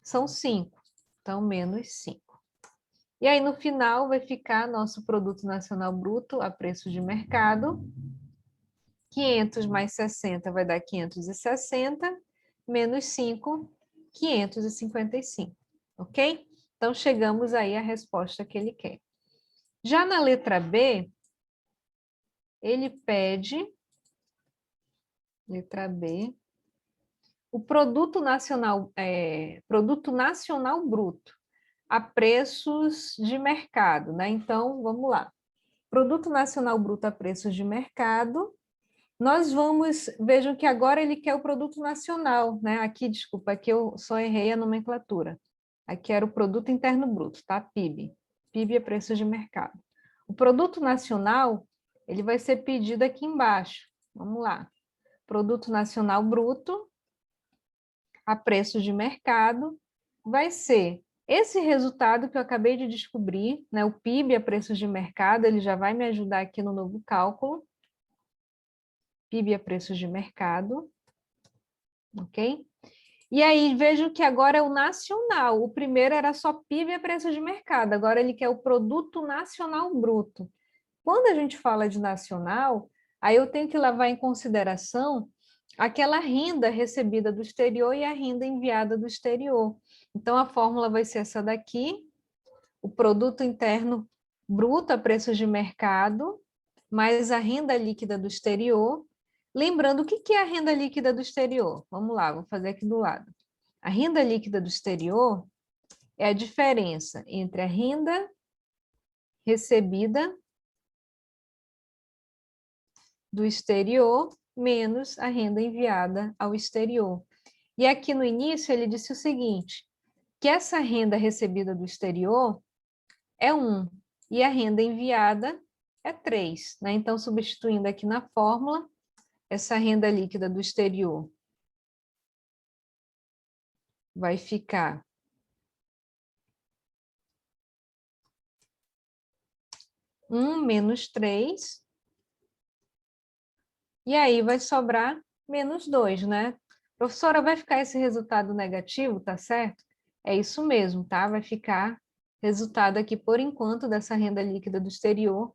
são 5. Então, menos 5. E aí, no final, vai ficar nosso produto nacional bruto a preço de mercado. 500 mais 60 vai dar 560, menos 5, 555. Ok? Então, chegamos aí à resposta que ele quer. Já na letra B, ele pede, letra B, o produto nacional bruto a preços de mercado, né? Então, vamos lá. Produto nacional bruto a preços de mercado. Nós vamos, vejam que agora ele quer o produto nacional, né? Aqui, desculpa, aqui eu só errei a nomenclatura. Aqui era o produto interno bruto, tá? PIB. PIB a preços de mercado. O produto nacional, ele vai ser pedido aqui embaixo. Vamos lá. Produto nacional bruto a preços de mercado vai ser esse resultado que eu acabei de descobrir, né? O PIB a preços de mercado, ele já vai me ajudar aqui no novo cálculo. PIB a preços de mercado, ok? E aí, vejo que agora é o nacional. O primeiro era só PIB a preço de mercado, agora ele quer o produto nacional bruto. Quando a gente fala de nacional, aí eu tenho que levar em consideração aquela renda recebida do exterior e a renda enviada do exterior. Então, a fórmula vai ser essa daqui, o produto interno bruto a preços de mercado, mais a renda líquida do exterior. Lembrando, o que é a renda líquida do exterior? Vamos lá, vou fazer aqui do lado. A renda líquida do exterior é a diferença entre a renda recebida do exterior menos a renda enviada ao exterior. E aqui no início ele disse o seguinte, que essa renda recebida do exterior é 1 e a renda enviada é 3, né? Então, substituindo aqui na fórmula, essa renda líquida do exterior vai ficar 1 menos 3, e aí vai sobrar menos 2, né? Professora, vai ficar esse resultado negativo, tá certo? É isso mesmo, tá? Vai ficar resultado aqui, por enquanto, dessa renda líquida do exterior,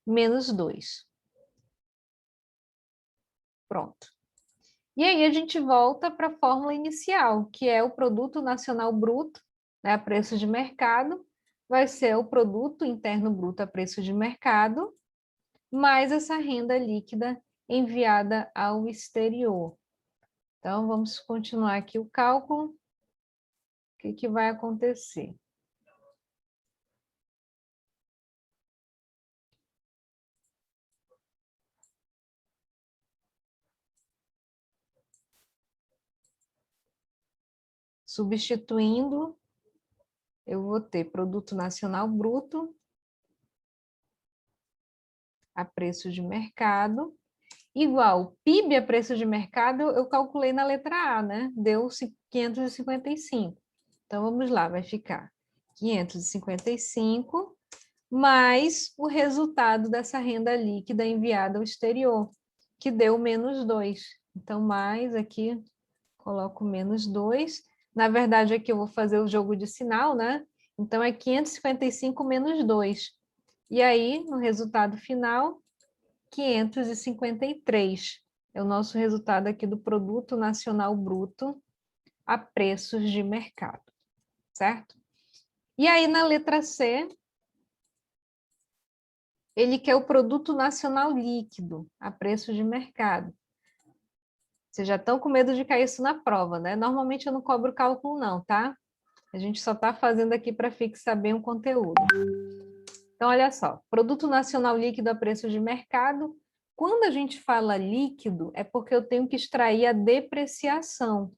menos 2. Pronto. E aí a gente volta para a fórmula inicial, que é o produto nacional bruto, né, a preço de mercado, vai ser o produto interno bruto a preço de mercado, mais essa renda líquida enviada ao exterior. Então, vamos continuar aqui o cálculo. O que vai acontecer? Substituindo, eu vou ter produto nacional bruto a preço de mercado, igual PIB a preço de mercado, eu calculei na letra A, né? Deu 555. Então, vamos lá, vai ficar 555 mais o resultado dessa renda líquida enviada ao exterior, que deu menos 2. Então, mais aqui, coloco menos 2. Na verdade, aqui eu vou fazer o jogo de sinal, né? Então, é 555 menos 2. E aí, no resultado final, 553 é o nosso resultado aqui do Produto Nacional Bruto a preços de mercado, certo? E aí, na letra C, ele quer o Produto Nacional Líquido a preços de mercado. Vocês já estão com medo de cair isso na prova, né? Normalmente eu não cobro cálculo não, tá? A gente só está fazendo aqui para fixar bem o conteúdo. Então, olha só, Produto Nacional Líquido a preço de mercado. Quando a gente fala líquido, é porque eu tenho que extrair a depreciação.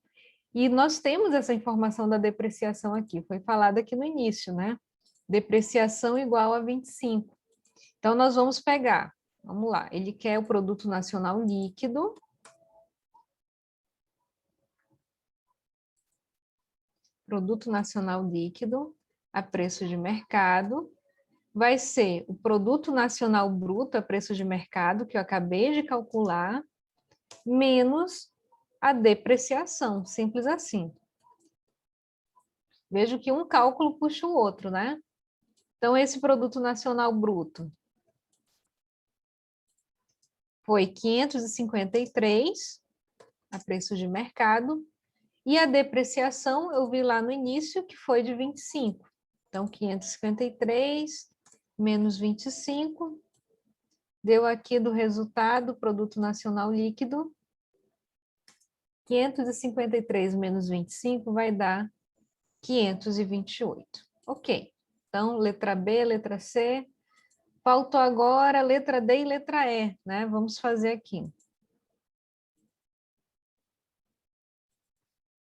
E nós temos essa informação da depreciação aqui, foi falado aqui no início, né? Depreciação igual a 25. Então, nós vamos pegar, vamos lá, ele quer o Produto Nacional Líquido. Produto Nacional Líquido a preço de mercado. Vai ser o Produto Nacional Bruto a preço de mercado, que eu acabei de calcular, menos a depreciação, simples assim. Vejo que um cálculo puxa o outro, né? Então, esse Produto Nacional Bruto foi 553 a preço de mercado, e a depreciação eu vi lá no início que foi de 25. Então, 553 menos 25, deu aqui do resultado, Produto Nacional Líquido, 553 menos 25 vai dar 528. Ok, então letra B, letra C, faltou agora letra D e letra E, né? Vamos fazer aqui.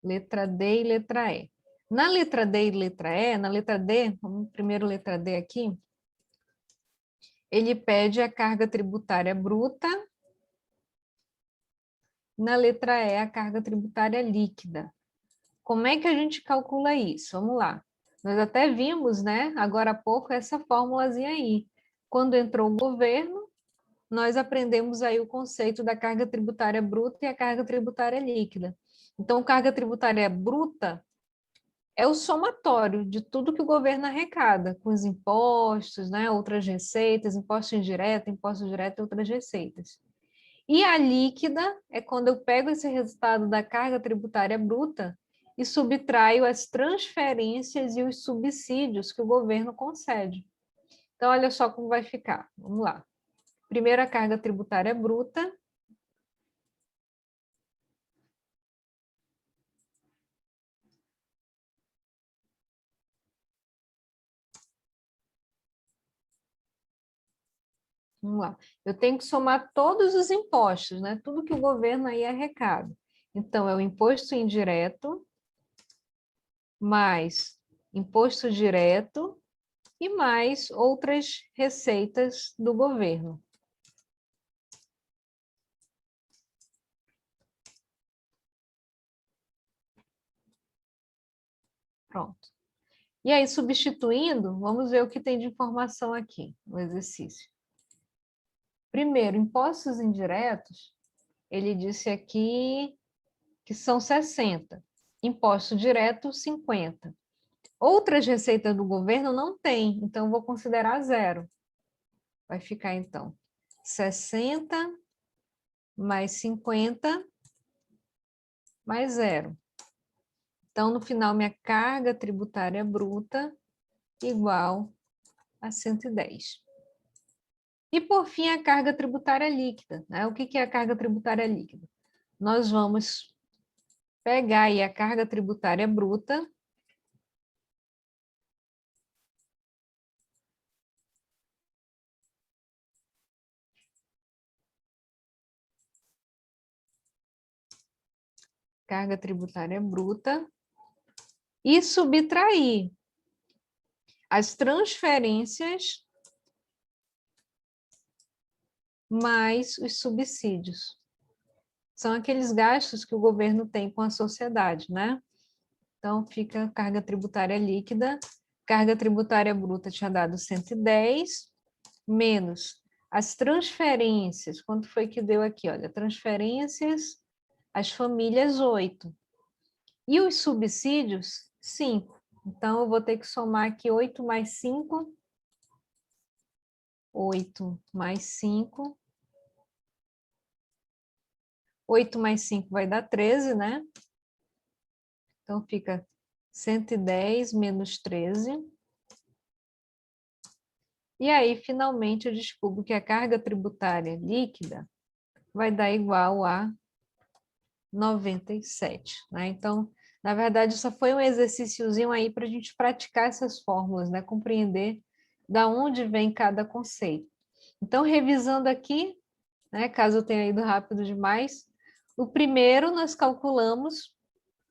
Letra D e letra E. Na letra D e letra E, na letra D, vamos primeiro letra D aqui, ele pede a carga tributária bruta, na letra E, a carga tributária líquida. Como é que a gente calcula isso? Vamos lá. Nós até vimos, né, agora há pouco, essa fórmulazinha aí. Quando entrou o governo, nós aprendemos aí o conceito da carga tributária bruta e a carga tributária líquida. Então, carga tributária bruta é o somatório de tudo que o governo arrecada, com os impostos, né, outras receitas, imposto indireto e outras receitas. E a líquida é quando eu pego esse resultado da carga tributária bruta e subtraio as transferências e os subsídios que o governo concede. Então, olha só como vai ficar. Vamos lá. Primeiro, a carga tributária bruta. Vamos lá. Eu tenho que somar todos os impostos, né? Tudo que o governo aí arrecada. Então, é o imposto indireto, mais imposto direto e mais outras receitas do governo. Pronto. E aí, substituindo, vamos ver o que tem de informação aqui no exercício. Primeiro, impostos indiretos, ele disse aqui que são 60. Imposto direto, 50. Outras receitas do governo não tem, então vou considerar zero. Vai ficar, então, 60 mais 50 mais zero. Então, no final, minha carga tributária bruta igual a 110. E, por fim, a carga tributária líquida, né? O que é a carga tributária líquida? Nós vamos pegar aí a carga tributária bruta, e subtrair as transferências mais os subsídios. São aqueles gastos que o governo tem com a sociedade, né? Então, fica carga tributária líquida, carga tributária bruta tinha dado 110, menos as transferências, quanto foi que deu aqui? Olha, transferências, as famílias, 8. E os subsídios, 5. Então, eu vou ter que somar aqui 8 mais 5. 8 mais 5. 8 mais 5 vai dar 13, né? Então, fica 110 menos 13. E aí, finalmente, eu descubro que a carga tributária líquida vai dar igual a 97, né? Então, na verdade, só foi um exercíciozinho aí para a gente praticar essas fórmulas, né? Compreender da onde vem cada conceito. Então, revisando aqui, né? Caso eu tenha ido rápido demais, o primeiro nós calculamos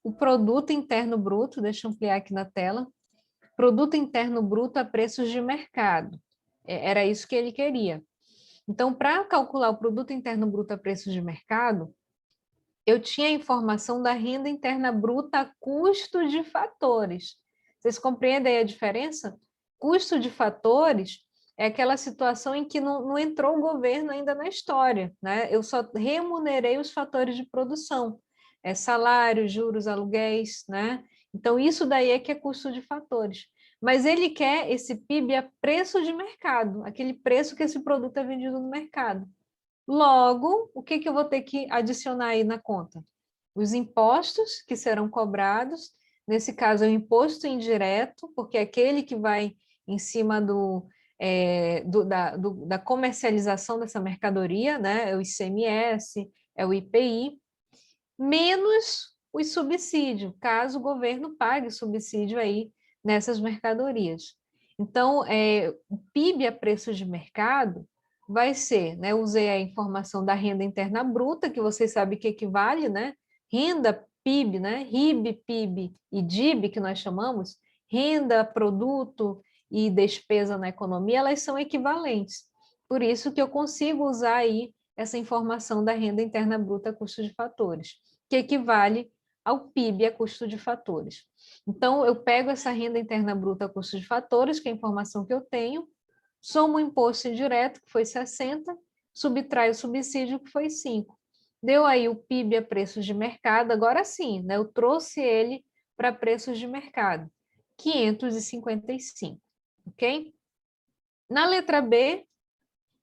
o produto interno bruto, deixa eu ampliar aqui na tela, produto interno bruto a preços de mercado. Era isso que ele queria. Então, para calcular o produto interno bruto a preços de mercado, eu tinha a informação da renda interna bruta a custo de fatores. Vocês compreendem a diferença? Custo de fatores é aquela situação em que não entrou o governo ainda na história, né? Eu só remunerei os fatores de produção, salários, juros, aluguéis, né? Então, isso daí é que é custo de fatores. Mas ele quer esse PIB a preço de mercado, aquele preço que esse produto é vendido no mercado. Logo, o que eu vou ter que adicionar aí na conta? Os impostos que serão cobrados, nesse caso é o imposto indireto, porque é aquele que vai em cima da comercialização dessa mercadoria, né? É o ICMS, é o IPI, menos os subsídios, caso o governo pague subsídio aí nessas mercadorias. Então, o PIB a preço de mercado vai ser, né? Usei a informação da renda interna bruta, que vocês sabem que equivale, né? Renda PIB, né? RIB, PIB e DIB, que nós chamamos, renda, produto e despesa na economia, elas são equivalentes. Por isso que eu consigo usar aí essa informação da renda interna bruta a custo de fatores, que equivale ao PIB a custo de fatores. Então, eu pego essa renda interna bruta a custo de fatores, que é a informação que eu tenho, somo o imposto indireto, que foi 60, subtraio o subsídio, que foi 5. Deu aí o PIB a preços de mercado, agora sim, né? Eu trouxe ele para preços de mercado, 555, ok? Na letra B,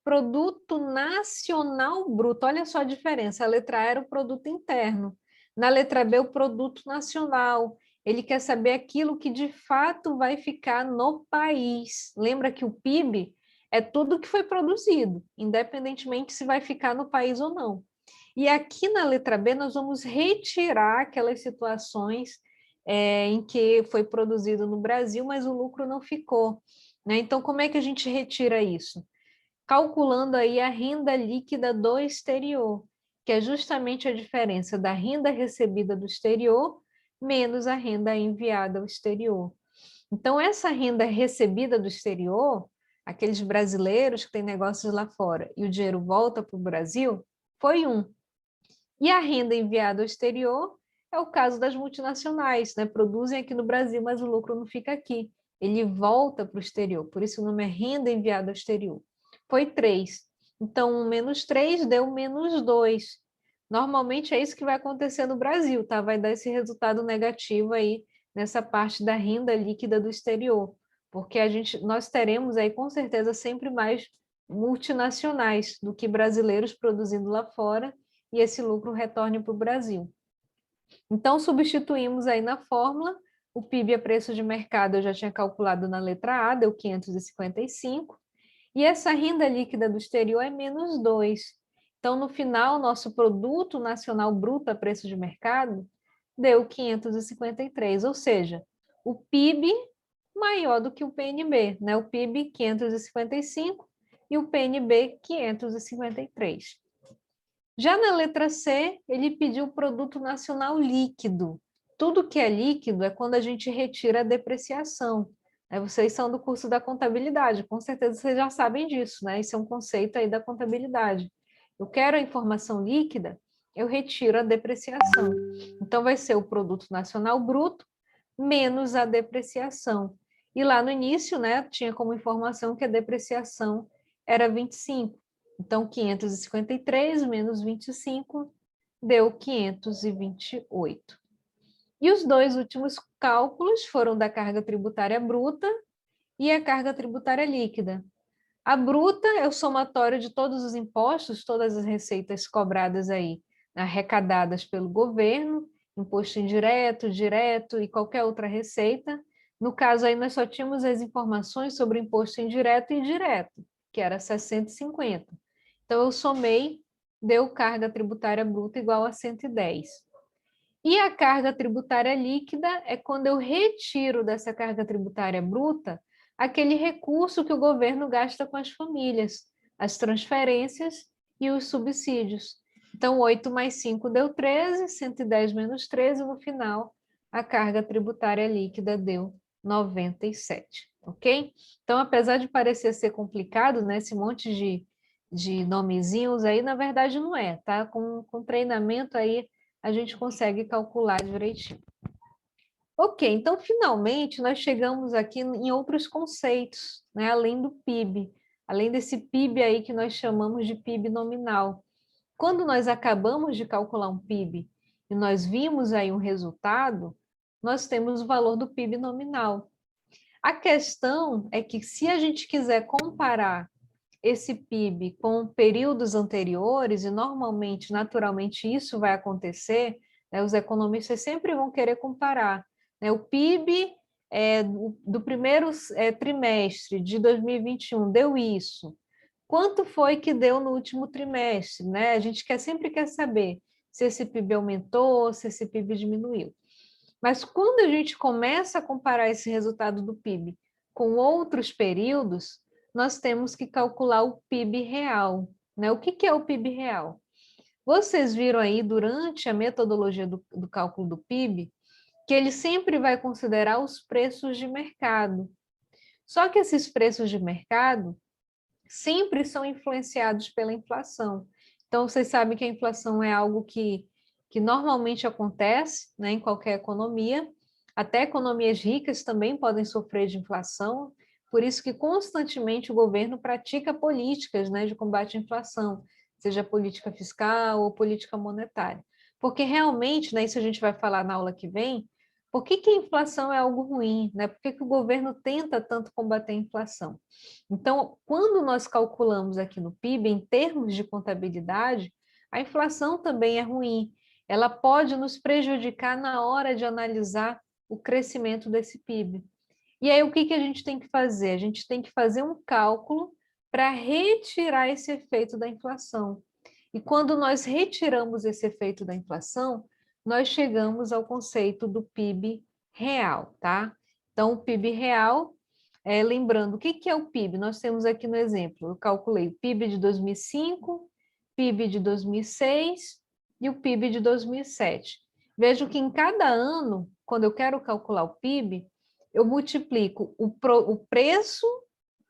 produto nacional bruto, olha só a diferença, a letra A era o produto interno, na letra B o produto nacional, ele quer saber aquilo que de fato vai ficar no país. Lembra que o PIB é tudo que foi produzido, independentemente se vai ficar no país ou não. E aqui na letra B nós vamos retirar aquelas situações em que foi produzido no Brasil, mas o lucro não ficou, né? Então, como é que a gente retira isso? Calculando aí a renda líquida do exterior, que é justamente a diferença da renda recebida do exterior menos a renda enviada ao exterior. Então, essa renda recebida do exterior, aqueles brasileiros que têm negócios lá fora e o dinheiro volta para o Brasil, foi 1. E a renda enviada ao exterior é o caso das multinacionais, né? Produzem aqui no Brasil, mas o lucro não fica aqui. Ele volta para o exterior, por isso o nome é renda enviada ao exterior. Foi 3. Então, 1 menos 3 deu menos 2. Normalmente é isso que vai acontecer no Brasil, tá? Vai dar esse resultado negativo aí nessa parte da renda líquida do exterior, porque nós teremos aí com certeza sempre mais multinacionais do que brasileiros produzindo lá fora, e esse lucro retorne para o Brasil. Então, substituímos aí na fórmula, o PIB a preço de mercado eu já tinha calculado na letra A, deu 555, e essa renda líquida do exterior é menos 2. Então, no final, nosso produto nacional bruto a preço de mercado deu 553, ou seja, o PIB maior do que o PNB, né? O PIB 555 e o PNB 553. Já na letra C, ele pediu o produto nacional líquido. Tudo que é líquido é quando a gente retira a depreciação. Vocês são do curso da contabilidade, com certeza vocês já sabem disso, né? Isso é um conceito aí da contabilidade. Eu quero a informação líquida, eu retiro a depreciação. Então, vai ser o produto nacional bruto menos a depreciação. E lá no início, né, tinha como informação que a depreciação era 25. Então, 553 menos 25 deu 528. E os dois últimos cálculos foram da carga tributária bruta e a carga tributária líquida. A bruta é o somatório de todos os impostos, todas as receitas cobradas aí, arrecadadas pelo governo, imposto indireto, direto e qualquer outra receita. No caso aí, nós só tínhamos as informações sobre imposto indireto e direto, que era 650. Então, eu somei, deu carga tributária bruta igual a 110. E a carga tributária líquida é quando eu retiro dessa carga tributária bruta aquele recurso que o governo gasta com as famílias, as transferências e os subsídios. Então, 8 mais 5 deu 13, 110 menos 13, no final, a carga tributária líquida deu 97, ok? Então, apesar de parecer ser complicado, né, esse monte de nomezinhos aí, na verdade não é, tá? Com treinamento aí, a gente consegue calcular direitinho. Ok, então finalmente nós chegamos aqui em outros conceitos, né, além do PIB, além desse PIB aí que nós chamamos de PIB nominal. Quando nós acabamos de calcular um PIB e nós vimos aí um resultado, nós temos o valor do PIB nominal. A questão é que se a gente quiser comparar esse PIB com períodos anteriores, e normalmente, naturalmente, isso vai acontecer, né, os economistas sempre vão querer comparar, né, o PIB do primeiro trimestre de 2021 deu isso, quanto foi que deu no último trimestre? Né? A gente sempre quer saber se esse PIB aumentou, se esse PIB diminuiu. Mas quando a gente começa a comparar esse resultado do PIB com outros períodos, nós temos que calcular o PIB real. Né? O que é o PIB real? Vocês viram aí, durante a metodologia do cálculo do PIB, que ele sempre vai considerar os preços de mercado. Só que esses preços de mercado sempre são influenciados pela inflação. Então, vocês sabem que a inflação é algo que normalmente acontece, né, em qualquer economia. Até economias ricas também podem sofrer de inflação. Por isso que constantemente o governo pratica políticas, né, de combate à inflação, seja política fiscal ou política monetária. Porque realmente, né, isso a gente vai falar na aula que vem, por que a inflação é algo ruim, né? Por que o governo tenta tanto combater a inflação? Então, quando nós calculamos aqui no PIB, em termos de contabilidade, a inflação também é ruim. Ela pode nos prejudicar na hora de analisar o crescimento desse PIB. E aí, o que a gente tem que fazer? A gente tem que fazer um cálculo para retirar esse efeito da inflação. E quando nós retiramos esse efeito da inflação, nós chegamos ao conceito do PIB real, tá? Então, o PIB real, lembrando, o que é o PIB? Nós temos aqui no exemplo, eu calculei o PIB de 2005, PIB de 2006 e o PIB de 2007. Vejo que em cada ano, quando eu quero calcular o PIB, eu multiplico o preço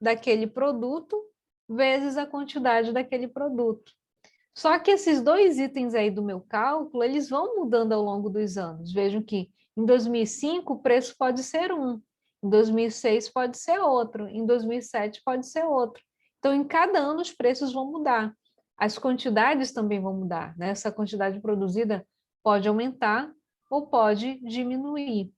daquele produto vezes a quantidade daquele produto. Só que esses dois itens aí do meu cálculo, eles vão mudando ao longo dos anos. Vejam que em 2005 o preço pode ser um, em 2006 pode ser outro, em 2007 pode ser outro. Então, em cada ano os preços vão mudar. As quantidades também vão mudar, né? Essa quantidade produzida pode aumentar ou pode diminuir.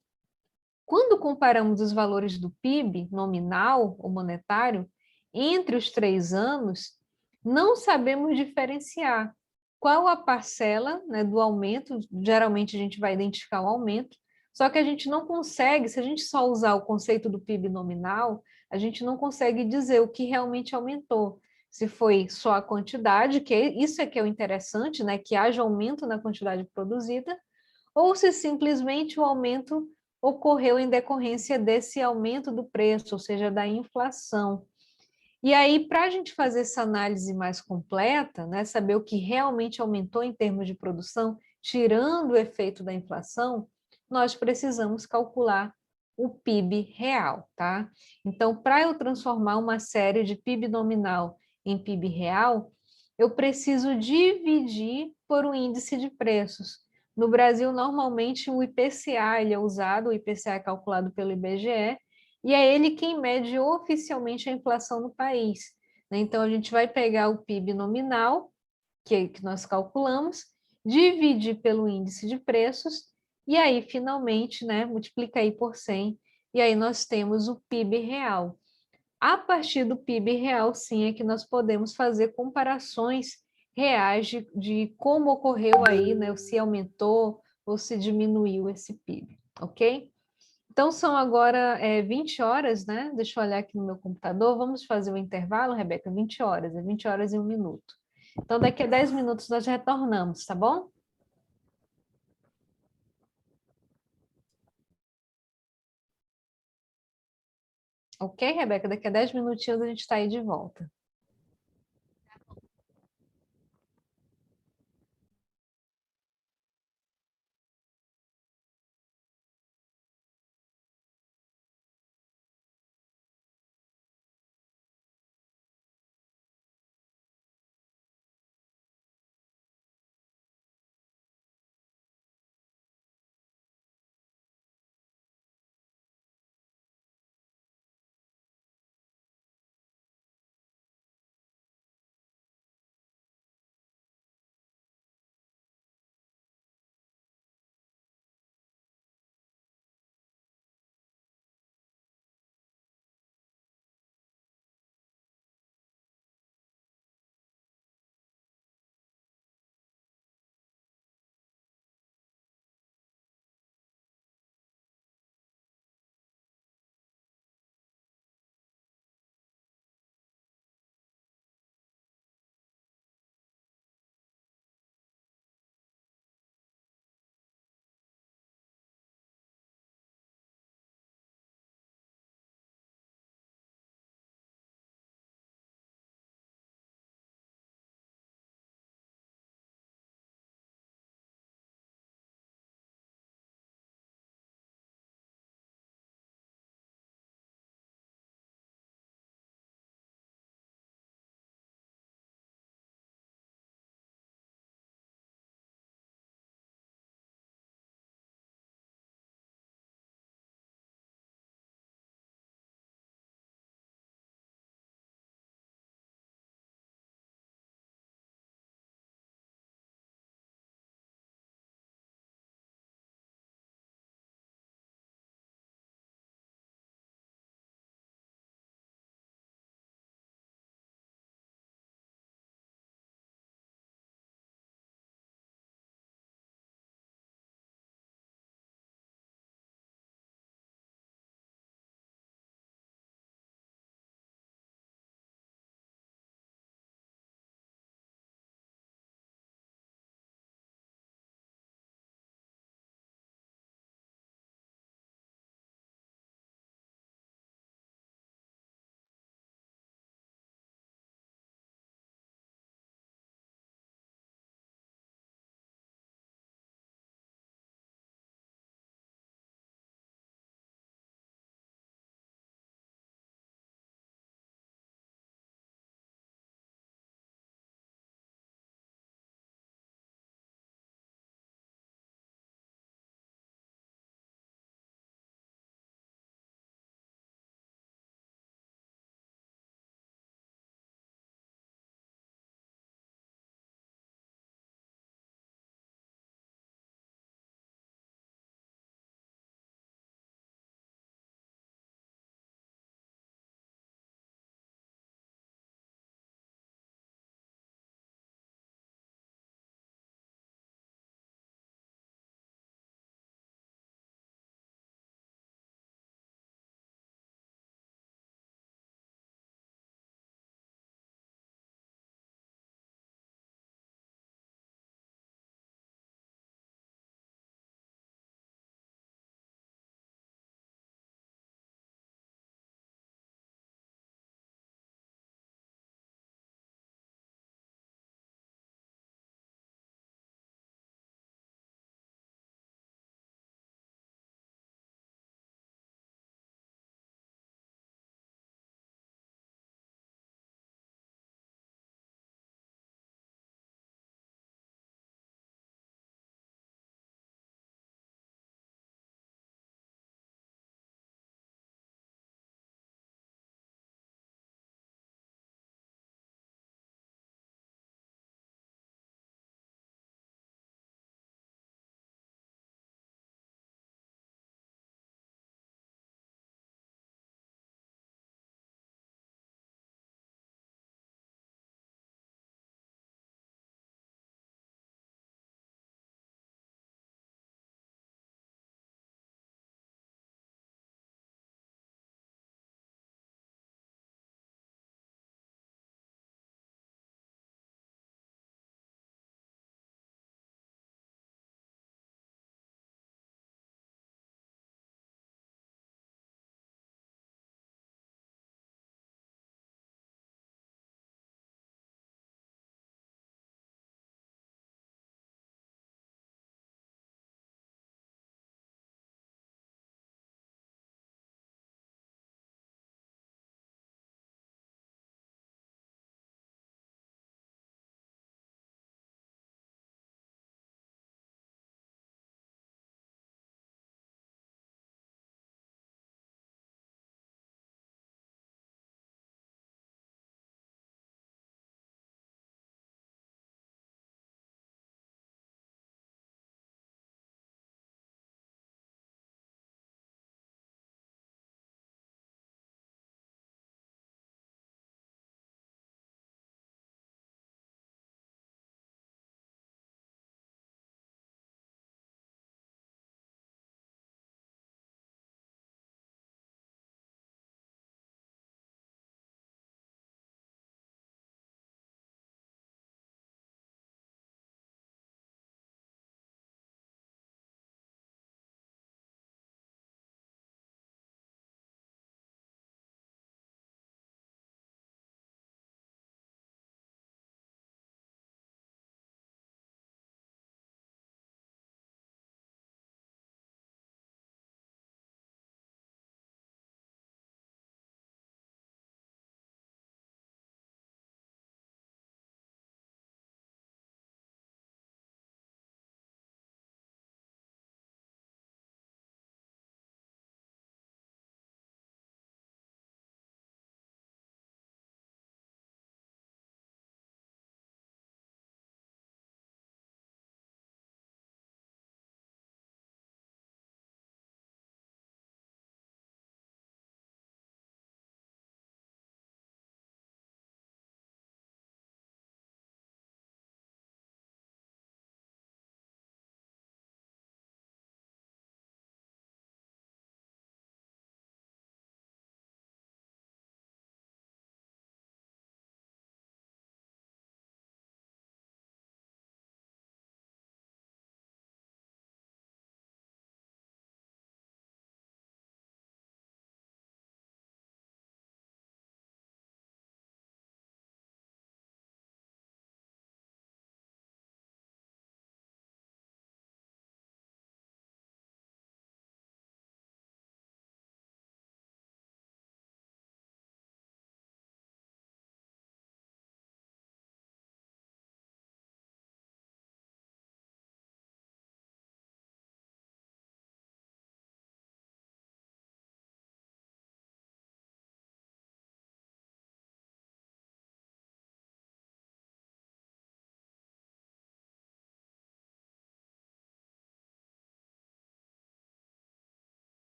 Quando comparamos os valores do PIB nominal ou monetário entre os 3 anos, não sabemos diferenciar qual a parcela, né, do aumento. Geralmente a gente vai identificar o aumento, só que a gente não consegue, se a gente só usar o conceito do PIB nominal, a gente não consegue dizer o que realmente aumentou. Se foi só a quantidade, isso é que é o interessante, né, que haja aumento na quantidade produzida, ou se simplesmente o aumento ocorreu em decorrência desse aumento do preço, ou seja, da inflação. E aí, para a gente fazer essa análise mais completa, né, saber o que realmente aumentou em termos de produção, tirando o efeito da inflação, nós precisamos calcular o PIB real, tá? Então, para eu transformar uma série de PIB nominal em PIB real, eu preciso dividir por um índice de preços. No Brasil, normalmente, o IPCA ele é usado, o IPCA é calculado pelo IBGE, e é ele quem mede oficialmente a inflação no país. Então, a gente vai pegar o PIB nominal, que nós calculamos, dividir pelo índice de preços, e aí, finalmente, né, multiplica aí por 100, e aí nós temos o PIB real. A partir do PIB real, sim, é que nós podemos fazer comparações reais de como ocorreu aí, né, se aumentou ou se diminuiu esse PIB, ok? Então, são agora 20 horas, né? Deixa eu olhar aqui no meu computador. Vamos fazer o intervalo, Rebeca? 20 horas, é 20 horas e 1 minuto. Então, daqui a 10 minutos nós retornamos, tá bom? Ok, Rebeca? Daqui a 10 minutinhos a gente está aí de volta.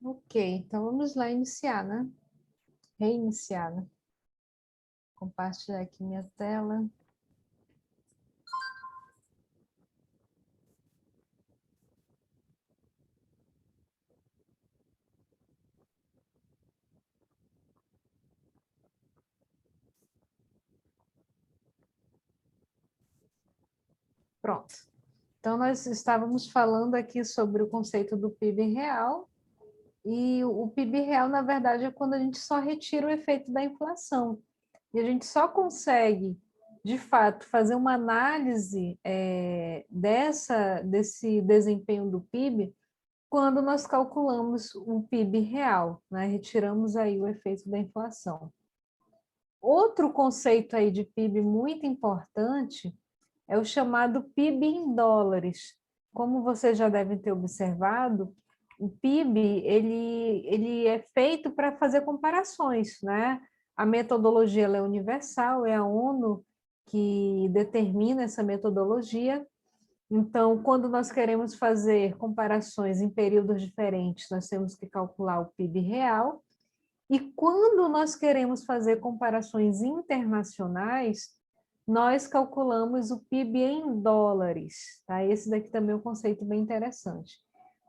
Ok, então vamos lá iniciar, né? Reiniciar, né? Compartilhar aqui minha tela. Pronto. Então, nós estávamos falando aqui sobre o conceito do PIB real, e o PIB real, na verdade, é quando a gente só retira o efeito da inflação. E a gente só consegue, de fato, fazer uma análise desse desempenho do PIB quando nós calculamos o PIB real, né? Retiramos aí o efeito da inflação. Outro conceito aí de PIB muito importante é o chamado PIB em dólares. Como vocês já devem ter observado, o PIB ele é feito para fazer comparações, né? A metodologia ela é universal, é a ONU que determina essa metodologia. Então, quando nós queremos fazer comparações em períodos diferentes, nós temos que calcular o PIB real. E quando nós queremos fazer comparações internacionais, nós calculamos o PIB em dólares. Tá? Esse daqui também é um conceito bem interessante.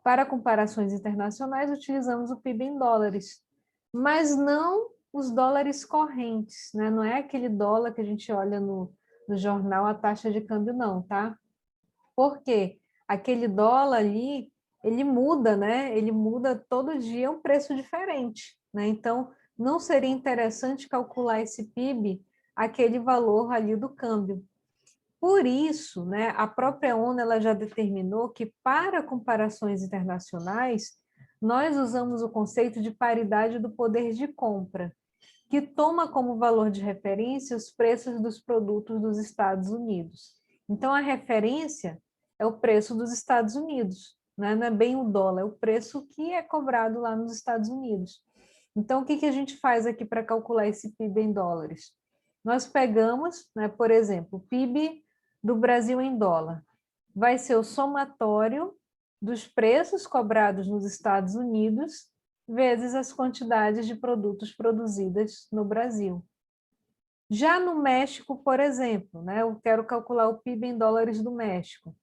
Para comparações internacionais, utilizamos o PIB em dólares, mas não os dólares correntes, né? Não é aquele dólar que a gente olha no jornal, a taxa de câmbio, não, tá? Por quê? Aquele dólar ali, ele muda, né? Ele muda todo dia um preço diferente, né? Então, não seria interessante calcular esse PIB, aquele valor ali do câmbio. Por isso, né, a própria ONU ela já determinou que para comparações internacionais, nós usamos o conceito de paridade do poder de compra, que toma como valor de referência os preços dos produtos dos Estados Unidos. Então, a referência é o preço dos Estados Unidos, né? Não é bem o dólar, é o preço que é cobrado lá nos Estados Unidos. Então, o que a gente faz aqui para calcular esse PIB em dólares? Nós pegamos, né, por exemplo, o PIB do Brasil em dólar. Vai ser o somatório dos preços cobrados nos Estados Unidos vezes as quantidades de produtos produzidas no Brasil. Já no México, por exemplo, né, eu quero calcular o PIB em dólares do México.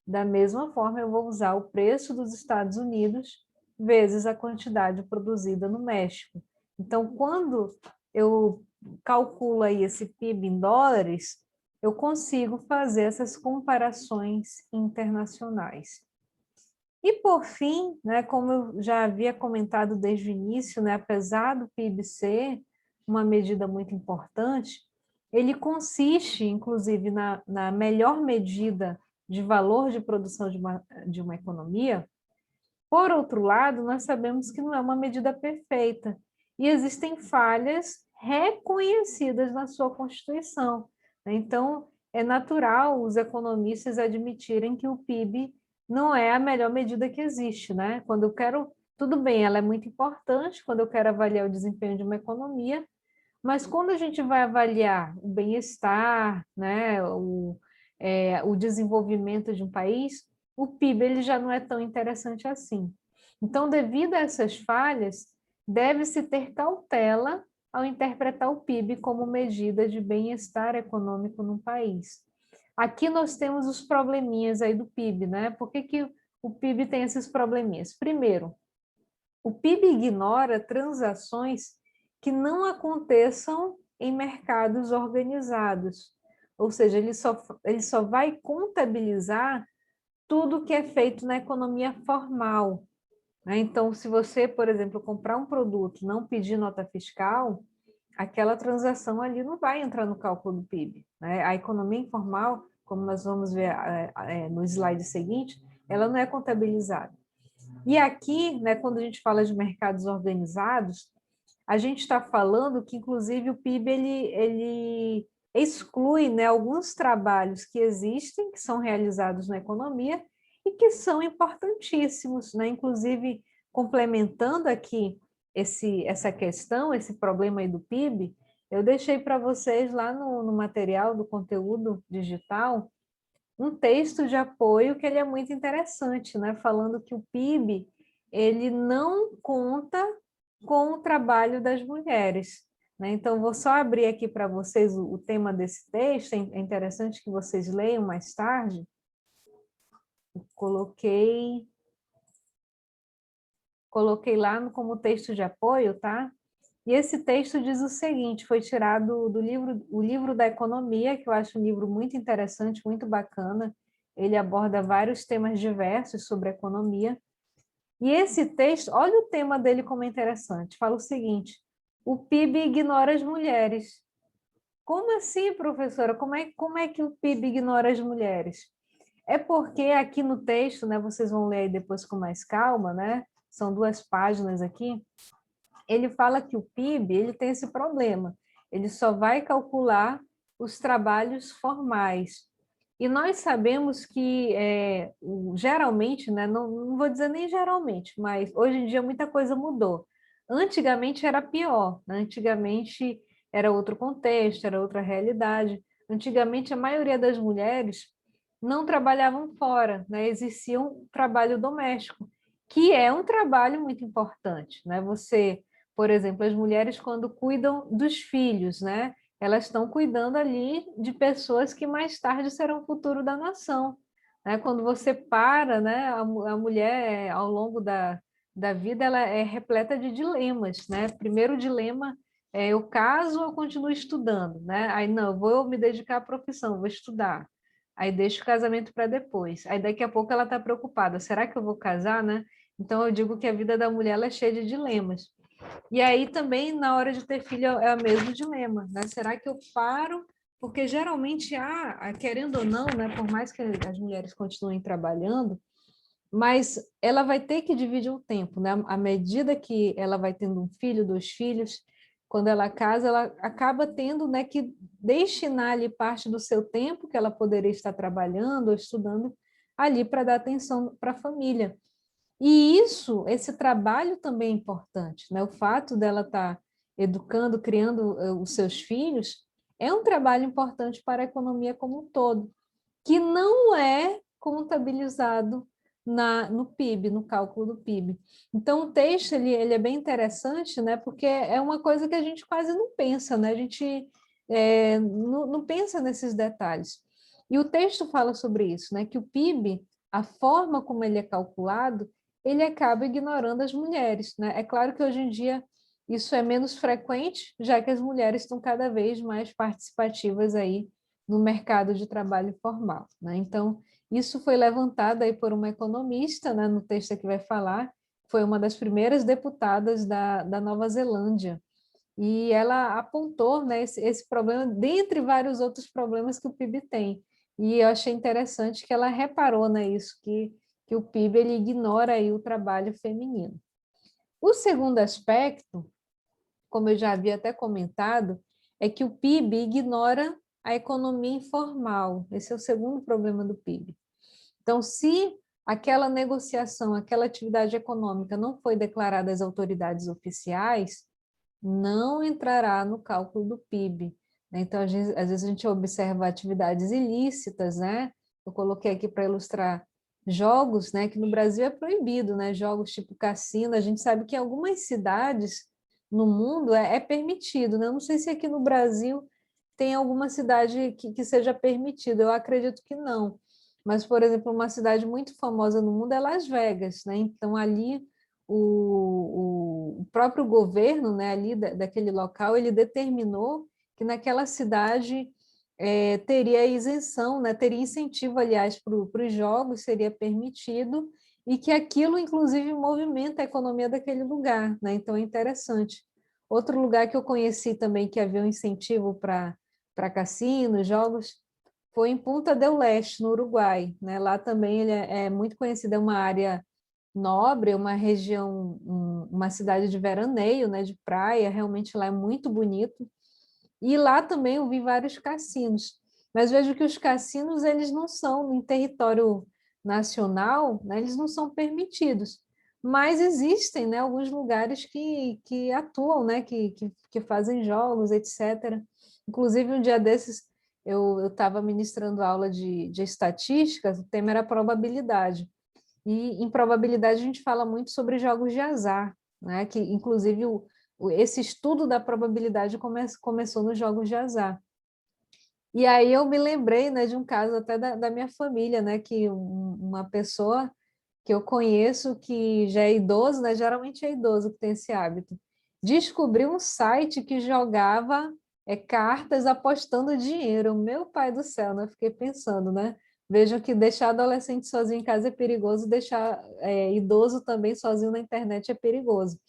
Da mesma forma, eu vou usar o preço dos Estados Unidos vezes a quantidade produzida no México. Então, quando eu calculo aí esse PIB em dólares, eu consigo fazer essas comparações internacionais. E, por fim, né, como eu já havia comentado desde o início, né, apesar do PIB ser uma medida muito importante, ele consiste, inclusive, na melhor medida de valor de produção de uma economia. Por outro lado, nós sabemos que não é uma medida perfeita e existem falhas reconhecidas na sua Constituição. Então, é natural os economistas admitirem que o PIB não é a melhor medida que existe, né? Quando eu quero, tudo bem, ela é muito importante quando eu quero avaliar o desempenho de uma economia, mas quando a gente vai avaliar o bem-estar, né, o desenvolvimento de um país, o PIB ele já não é tão interessante assim. Então, devido a essas falhas, deve-se ter cautela ao interpretar o PIB como medida de bem-estar econômico no país. Aqui nós temos os probleminhas aí do PIB, né? Por que o PIB tem esses probleminhas? Primeiro, o PIB ignora transações que não aconteçam em mercados organizados, ou seja, ele só vai contabilizar tudo que é feito na economia formal, né? Então, se você, por exemplo, comprar um produto, não pedir nota fiscal, aquela transação ali não vai entrar no cálculo do PIB, né? A economia informal, como nós vamos ver no slide seguinte, ela não é contabilizada. E aqui, né, quando a gente fala de mercados organizados, a gente está falando que, inclusive, o PIB ele exclui, né, alguns trabalhos que existem, que são realizados na economia e que são importantíssimos, né? Inclusive, complementando aqui essa questão, esse problema aí do PIB, eu deixei para vocês lá no material do conteúdo digital um texto de apoio que ele é muito interessante, né? Falando que o PIB ele não conta com o trabalho das mulheres, né? Então, vou só abrir aqui para vocês o tema desse texto, é interessante que vocês leiam mais tarde. Coloquei lá como texto de apoio, tá? E esse texto diz o seguinte, foi tirado do livro, o livro da economia, que eu acho um livro muito interessante, muito bacana. Ele aborda vários temas diversos sobre economia. E esse texto, olha o tema dele como é interessante, fala o seguinte: o PIB ignora as mulheres. Como assim, professora? Como é que o PIB ignora as mulheres? É porque aqui no texto, né, vocês vão ler aí depois com mais calma, né? São 2 páginas aqui. Ele fala que o PIB ele tem esse problema. Ele só vai calcular os trabalhos formais. E nós sabemos que, geralmente, né, não vou dizer nem geralmente, mas hoje em dia muita coisa mudou. Antigamente era pior, né? Antigamente era outro contexto, era outra realidade. Antigamente a maioria das mulheres não trabalhavam fora, né? Existia um trabalho doméstico, que é um trabalho muito importante, né? Você, por exemplo, as mulheres quando cuidam dos filhos, né? Elas estão cuidando ali de pessoas que mais tarde serão o futuro da nação, né? Quando você para, né? A mulher ao longo da vida ela é repleta de dilemas, né? Primeiro dilema é eu caso ou eu continuo estudando, né? Aí não, eu vou me dedicar à profissão, vou estudar. Aí deixa o casamento para depois. Aí daqui a pouco ela está preocupada, será que eu vou casar, né? Então eu digo que a vida da mulher ela é cheia de dilemas. E aí também na hora de ter filho é o mesmo dilema, né? Será que eu paro? Porque geralmente querendo ou não, né, por mais que as mulheres continuem trabalhando, mas ela vai ter que dividir o tempo, né? À medida que ela vai tendo um filho, 2 filhos, quando ela casa, ela acaba tendo, né, que destinar ali parte do seu tempo que ela poderia estar trabalhando ou estudando ali para dar atenção para a família. E esse trabalho também é importante, né? O fato dela estar educando, criando os seus filhos, é um trabalho importante para a economia como um todo, que não é contabilizado no PIB, no cálculo do PIB. Então, o texto ele é bem interessante, né? Porque é uma coisa que a gente quase não pensa, né? A gente não pensa nesses detalhes. E o texto fala sobre isso, né? Que o PIB, a forma como ele é calculado, ele acaba ignorando as mulheres, né? É claro que hoje em dia isso é menos frequente, já que as mulheres estão cada vez mais participativas aí no mercado de trabalho formal, né? Então, isso foi levantado aí por uma economista, né, no texto que vai falar, foi uma das primeiras deputadas da Nova Zelândia, e ela apontou, né, esse problema, dentre vários outros problemas que o PIB tem, e eu achei interessante que ela reparou, né, isso, que o PIB ele ignora aí o trabalho feminino. O segundo aspecto, como eu já havia até comentado, é que o PIB ignora a economia informal. Esse é o segundo problema do PIB. Então, se aquela negociação, aquela atividade econômica não foi declarada às autoridades oficiais, não entrará no cálculo do PIB. Então, às vezes a gente observa atividades ilícitas, né? Eu coloquei aqui para ilustrar jogos, né? Que no Brasil é proibido, né? Jogos tipo cassino. A gente sabe que em algumas cidades no mundo é permitido, né? Eu não sei se aqui no Brasil tem alguma cidade que seja permitido. Eu acredito que não. Mas, por exemplo, uma cidade muito famosa no mundo é Las Vegas, né? Então, ali o próprio governo, né, ali daquele local, ele determinou que naquela cidade teria isenção, né, teria incentivo, aliás, para os jogos, seria permitido, e que aquilo, inclusive, movimenta a economia daquele lugar, né? Então, é interessante. Outro lugar que eu conheci também, que havia um incentivo para cassinos, jogos, foi em Punta del Este, no Uruguai, né? Lá também ele é muito conhecido, é uma área nobre, uma região, uma cidade de veraneio, né, de praia, realmente lá é muito bonito. E lá também eu vi vários cassinos, mas vejo que os cassinos eles não são em território nacional, né, eles não são permitidos, mas existem, né, alguns lugares que atuam, né, que fazem jogos, etc. Inclusive, um dia desses, eu estava ministrando aula de estatística, o tema era probabilidade. E em probabilidade a gente fala muito sobre jogos de azar, né? Que inclusive esse estudo da probabilidade começou nos jogos de azar. E aí eu me lembrei, né, de um caso até da minha família, né, que uma pessoa que eu conheço que já é idoso, né, geralmente é idoso que tem esse hábito, descobriu um site que jogava cartas apostando dinheiro. Meu pai do céu, né? Eu fiquei pensando, né? Vejam que deixar adolescente sozinho em casa é perigoso, deixar idoso também sozinho na internet é perigoso.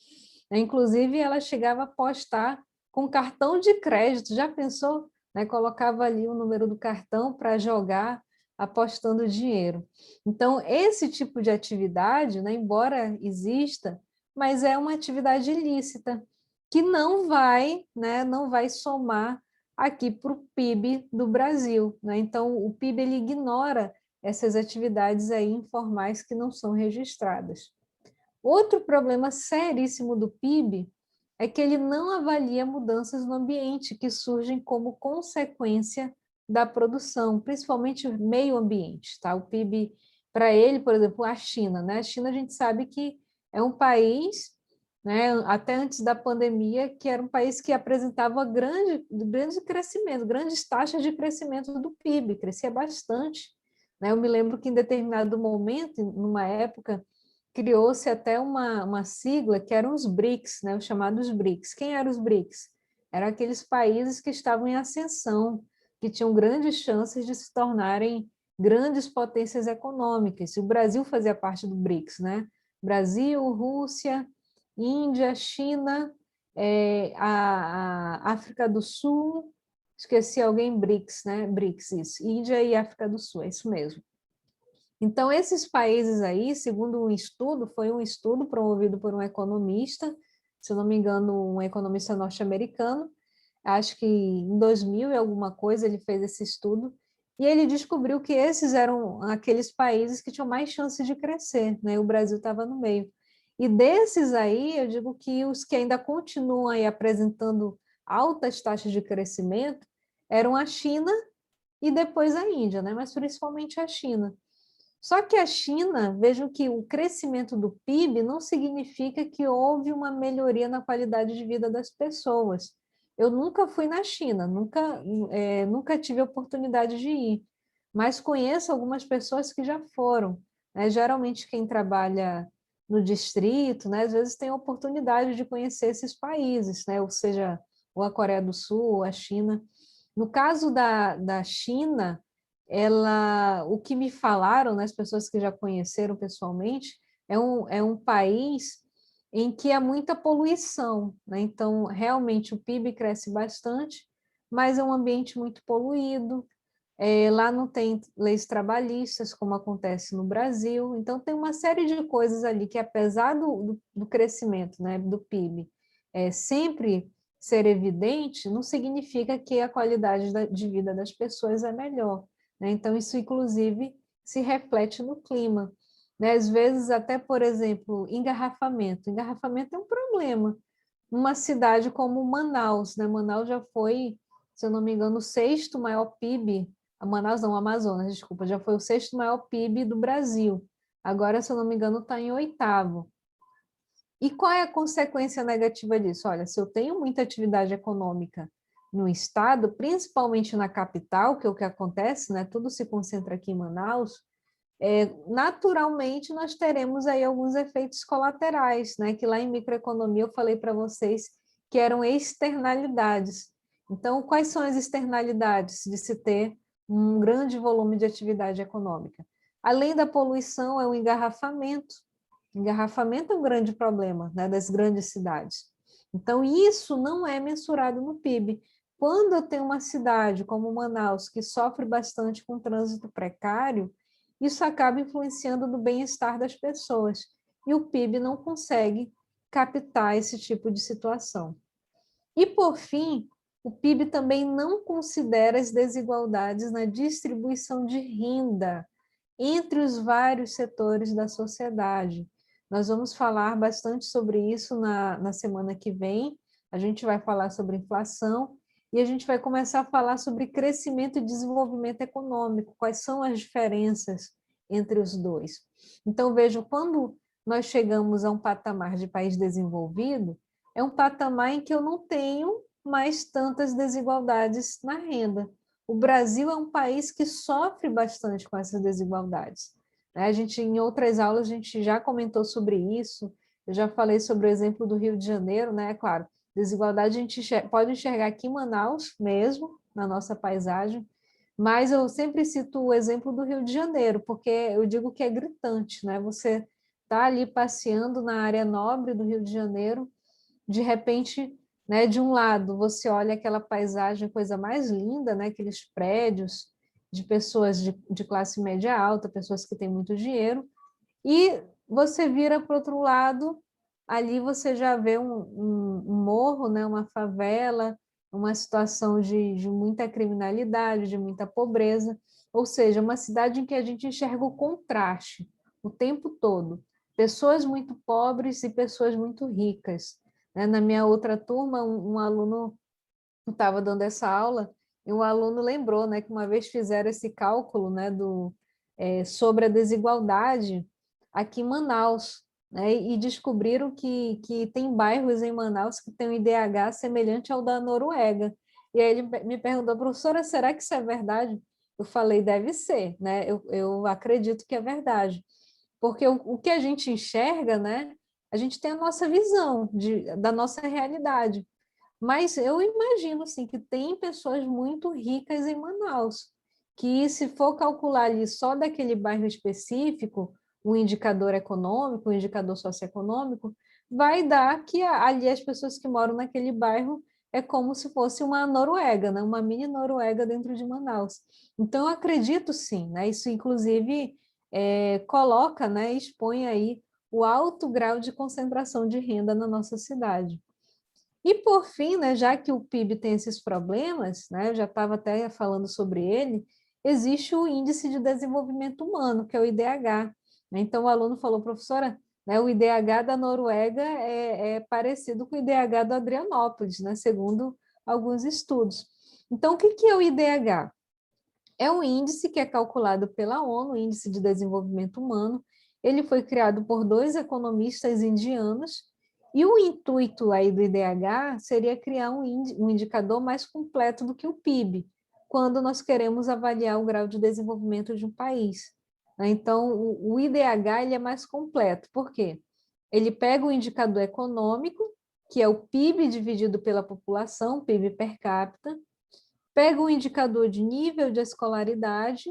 Inclusive, ela chegava a apostar com cartão de crédito, já pensou? Né? Colocava ali o número do cartão para jogar apostando dinheiro. Então, esse tipo de atividade, né, embora exista, mas é uma atividade ilícita, que não vai, né, não vai somar aqui para o PIB do Brasil. Né? Então, o PIB ele ignora essas atividades aí informais que não são registradas. Outro problema seríssimo do PIB é que ele não avalia mudanças no ambiente que surgem como consequência da produção, principalmente o meio ambiente. Tá? O PIB, para ele, por exemplo, a China. Né? A China a gente sabe que é um país, né, até antes da pandemia, que era um país que apresentava grande crescimento, grandes taxas de crescimento do PIB, crescia bastante. Né? Eu me lembro que em determinado momento, numa época, criou-se até uma sigla que eram os BRICS, né, os chamados BRICS. Quem eram os BRICS? Eram aqueles países que estavam em ascensão, que tinham grandes chances de se tornarem grandes potências econômicas. O Brasil fazia parte do BRICS, né? Brasil, Rússia, Índia, China, a África do Sul, esqueci alguém, BRICS, né? BRICS, isso. Índia e África do Sul, é isso mesmo. Então, esses países aí, segundo um estudo, foi um estudo promovido por um economista, se não me engano, um economista norte-americano, acho que em 2000 e alguma coisa ele fez esse estudo, e ele descobriu que esses eram aqueles países que tinham mais chance de crescer, né? O Brasil estava no meio. E desses aí, eu digo que os que ainda continuam aí apresentando altas taxas de crescimento eram a China e depois a Índia, né? Mas principalmente a China. Só que a China, vejam que o crescimento do PIB não significa que houve uma melhoria na qualidade de vida das pessoas. Eu nunca fui na China, nunca tive a oportunidade de ir, mas conheço algumas pessoas que já foram. Né? Geralmente quem trabalha no distrito, né, às vezes tem a oportunidade de conhecer esses países, né? Ou seja, ou a Coreia do Sul, ou a China. No caso da China, o que me falaram, né, as pessoas que já conheceram pessoalmente, é um país em que há muita poluição, né? Então, realmente, o PIB cresce bastante, mas é um ambiente muito poluído, lá não tem leis trabalhistas, como acontece no Brasil, então tem uma série de coisas ali que, apesar do crescimento, né, do PIB, sempre ser evidente, não significa que a qualidade de vida das pessoas é melhor. Né? Então, isso, inclusive, se reflete no clima. Né? Às vezes, até, por exemplo, engarrafamento. Engarrafamento é um problema. Uma cidade como Manaus, né? Manaus já foi, se eu não me engano, o sexto maior PIB, Manaus não, Amazonas, desculpa, já foi o sexto maior PIB do Brasil. Agora, se eu não me engano, está em oitavo. E qual é a consequência negativa disso? Olha, se eu tenho muita atividade econômica no estado, principalmente na capital, que é o que acontece, né? Tudo se concentra aqui em Manaus, naturalmente nós teremos aí alguns efeitos colaterais, né? Que lá em microeconomia eu falei para vocês que eram externalidades. Então, quais são as externalidades de se ter um grande volume de atividade econômica? Além da poluição, é o engarrafamento. Engarrafamento é um grande problema, né, das grandes cidades. Então, isso não é mensurado no PIB. Quando eu tenho uma cidade como Manaus, que sofre bastante com trânsito precário, isso acaba influenciando no bem-estar das pessoas. E o PIB não consegue captar esse tipo de situação. E, por fim, o PIB também não considera as desigualdades na distribuição de renda entre os vários setores da sociedade. Nós vamos falar bastante sobre isso na semana que vem. A gente vai falar sobre inflação e a gente vai começar a falar sobre crescimento e desenvolvimento econômico, quais são as diferenças entre os dois. Então, vejo, quando nós chegamos a um patamar de país desenvolvido, é um patamar em que eu não tenho mais tantas desigualdades na renda. O Brasil é um país que sofre bastante com essas desigualdades. A gente, em outras aulas, a gente já comentou sobre isso, eu já falei sobre o exemplo do Rio de Janeiro, né? Claro, desigualdade a gente pode enxergar aqui em Manaus mesmo, na nossa paisagem, mas eu sempre cito o exemplo do Rio de Janeiro, porque eu digo que é gritante, né? Você está ali passeando na área nobre do Rio de Janeiro, de repente, né, de um lado você olha aquela paisagem, coisa mais linda, né, aqueles prédios de pessoas de classe média alta, pessoas que têm muito dinheiro, e você vira para o outro lado, ali você já vê um morro, né, uma favela, uma situação de muita criminalidade, de muita pobreza, ou seja, uma cidade em que a gente enxerga o contraste o tempo todo. Pessoas muito pobres e pessoas muito ricas. Na minha outra turma, um aluno estava dando essa aula e um aluno lembrou, né, que uma vez fizeram esse cálculo, né, sobre a desigualdade aqui em Manaus, né, e descobriram que tem bairros em Manaus que têm um IDH semelhante ao da Noruega. E aí ele me perguntou, professora, será que isso é verdade? Eu falei, deve ser, né? Eu acredito que é verdade. Porque o que a gente enxerga, né? A gente tem a nossa visão da nossa realidade. Mas eu imagino assim, que tem pessoas muito ricas em Manaus, que se for calcular ali só daquele bairro específico, um indicador econômico, um indicador socioeconômico, vai dar que ali as pessoas que moram naquele bairro é como se fosse uma Noruega, né? Uma mini Noruega dentro de Manaus. Então, eu acredito sim, né? Isso inclusive coloca, né? Expõe aí o alto grau de concentração de renda na nossa cidade. E, por fim, né, já que o PIB tem esses problemas, né, eu já estava até falando sobre ele, existe o Índice de Desenvolvimento Humano, que é o IDH. Então, o aluno falou, professora, né, o IDH da Noruega é parecido com o IDH do Adrianópolis, né, segundo alguns estudos. Então, o que é o IDH? É um índice que é calculado pela ONU, o Índice de Desenvolvimento Humano. Ele foi criado por 2 economistas indianos, e o intuito aí do IDH seria criar um indicador mais completo do que o PIB, quando nós queremos avaliar o grau de desenvolvimento de um país. Então, o IDH ele é mais completo. Por quê? Ele pega o indicador econômico, que é o PIB dividido pela população, PIB per capita, pega o indicador de nível de escolaridade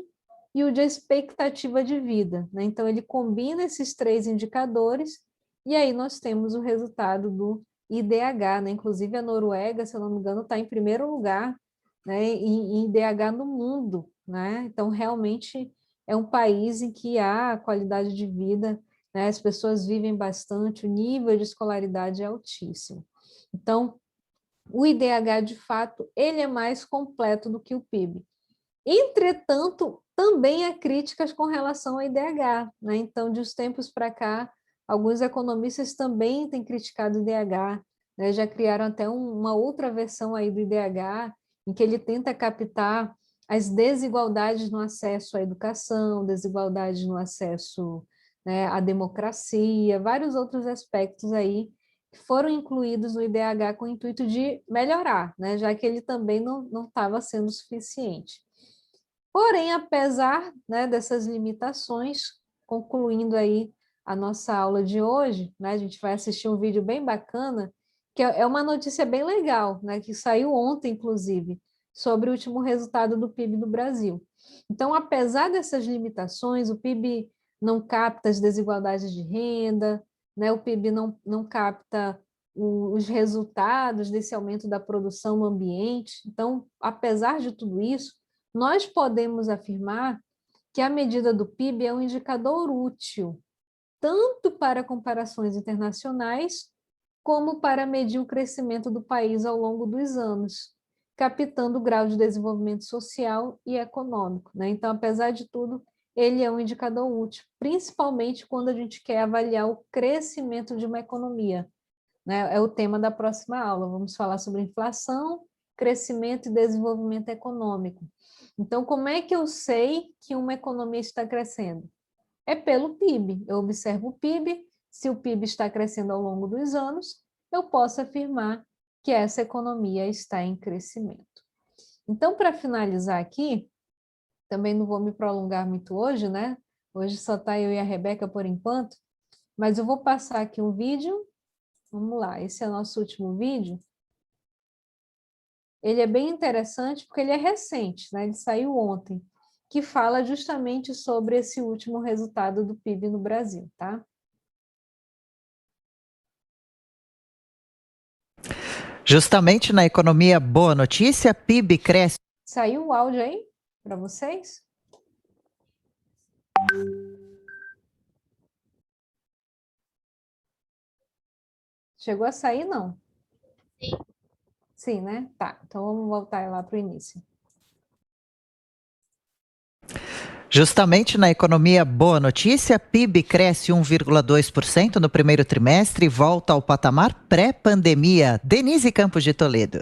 e o de expectativa de vida, né? Então, ele combina esses 3 indicadores e aí nós temos o resultado do IDH, né? Inclusive, a Noruega, se eu não me engano, está em primeiro lugar, né, em IDH no mundo, né? Então, realmente é um país em que há qualidade de vida, né? As pessoas vivem bastante, o nível de escolaridade é altíssimo. Então, o IDH, de fato, ele é mais completo do que o PIB. Entretanto, também há críticas com relação ao IDH, né? Então, de uns tempos para cá, alguns economistas também têm criticado o IDH, né? Já criaram até uma outra versão aí do IDH, em que ele tenta captar as desigualdades no acesso à educação, desigualdades no acesso, né, à democracia, vários outros aspectos aí que foram incluídos no IDH com o intuito de melhorar, né, já que ele também não estava sendo suficiente. Porém, apesar, né, dessas limitações, concluindo aí a nossa aula de hoje, né, a gente vai assistir um vídeo bem bacana, que é uma notícia bem legal, né, que saiu ontem, inclusive, sobre o último resultado do PIB do Brasil. Então, apesar dessas limitações, o PIB não capta as desigualdades de renda, né, o PIB não capta os resultados desse aumento da produção no ambiente. Então, apesar de tudo isso, nós podemos afirmar que a medida do PIB é um indicador útil, tanto para comparações internacionais, como para medir o crescimento do país ao longo dos anos, captando o grau de desenvolvimento social e econômico, né? Então, apesar de tudo, ele é um indicador útil, principalmente quando a gente quer avaliar o crescimento de uma economia, né? É o tema da próxima aula. Vamos falar sobre inflação, crescimento e desenvolvimento econômico. Então, como é que eu sei que uma economia está crescendo? é pelo PIB. Eu observo o PIB, se o PIB está crescendo ao longo dos anos, eu posso afirmar que essa economia está em crescimento. Então, para finalizar aqui, também não vou me prolongar muito hoje, né? Hoje só está eu e a Rebeca por enquanto, mas eu vou passar aqui um vídeo. Vamos lá, esse é o nosso último vídeo. Ele é bem interessante porque ele é recente, né? Ele saiu ontem, que fala justamente sobre esse último resultado do PIB no Brasil, tá? Justamente na economia boa notícia, PIB cresce. Saiu o áudio aí para vocês? Chegou a sair, não? Sim. Sim, né? Tá, então vamos voltar lá para o início. Justamente na economia boa notícia, PIB cresce 1,2% no primeiro trimestre e volta ao patamar pré-pandemia. Denise Campos de Toledo.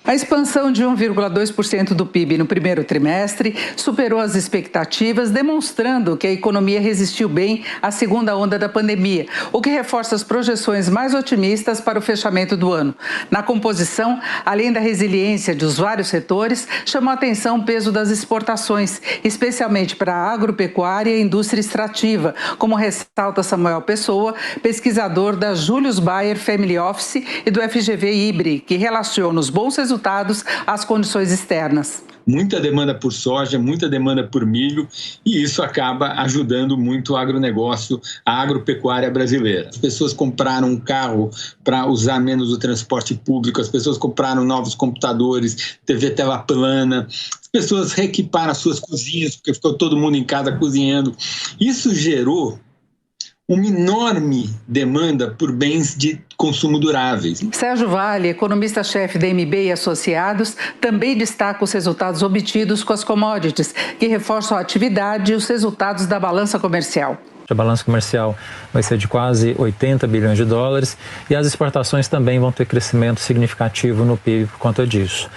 A expansão de 1,2% do PIB no primeiro trimestre superou as expectativas, demonstrando que a economia resistiu bem à segunda onda da pandemia, o que reforça as projeções mais otimistas para o fechamento do ano. Na composição, além da resiliência dos vários setores, chamou a atenção o peso das exportações, especialmente para a agropecuária e a indústria extrativa, como ressalta Samuel Pessoa, pesquisador da Julius Baer Family Office e do FGV IBRE, que relaciona os bons resultados às condições externas. Muita demanda por soja, muita demanda por milho, e isso acaba ajudando muito o agronegócio, a agropecuária brasileira. As pessoas compraram um carro para usar menos o transporte público, as pessoas compraram novos computadores, TV tela plana, as pessoas reequiparam as suas cozinhas, porque ficou todo mundo em casa cozinhando. Isso gerou uma enorme demanda por bens de consumo duráveis. Sérgio Vale, economista-chefe da MB e Associados, também destaca os resultados obtidos com as commodities, que reforçam a atividade e os resultados da balança comercial. A balança comercial vai ser de quase 80 bilhões de dólares e as exportações também vão ter crescimento significativo no PIB por conta disso.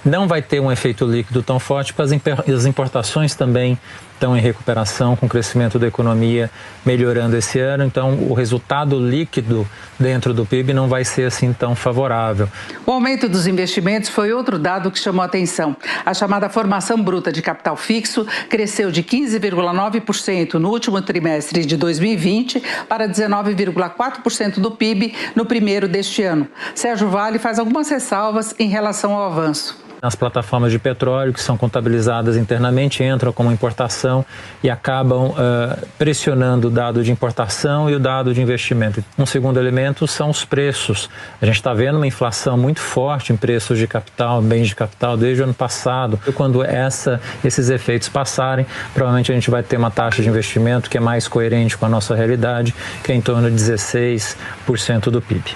Não vai ter um efeito líquido tão forte, porque as importações também estão em recuperação, com o crescimento da economia melhorando esse ano. Então, o resultado líquido dentro do PIB não vai ser assim tão favorável. O aumento dos investimentos foi outro dado que chamou a atenção. A chamada formação bruta de capital fixo cresceu de 15,9% no último trimestre de 2020 para 19,4% do PIB no primeiro deste ano. Sérgio Vale faz algumas ressalvas em relação ao avanço. As plataformas de petróleo que são contabilizadas internamente entram como importação e acabam pressionando o dado de importação e o dado de investimento. Um segundo elemento são os preços. A gente está vendo uma inflação muito forte em preços de capital, bens de capital, desde o ano passado. E quando esses efeitos passarem, provavelmente a gente vai ter uma taxa de investimento que é mais coerente com a nossa realidade, que é em torno de 16% do PIB.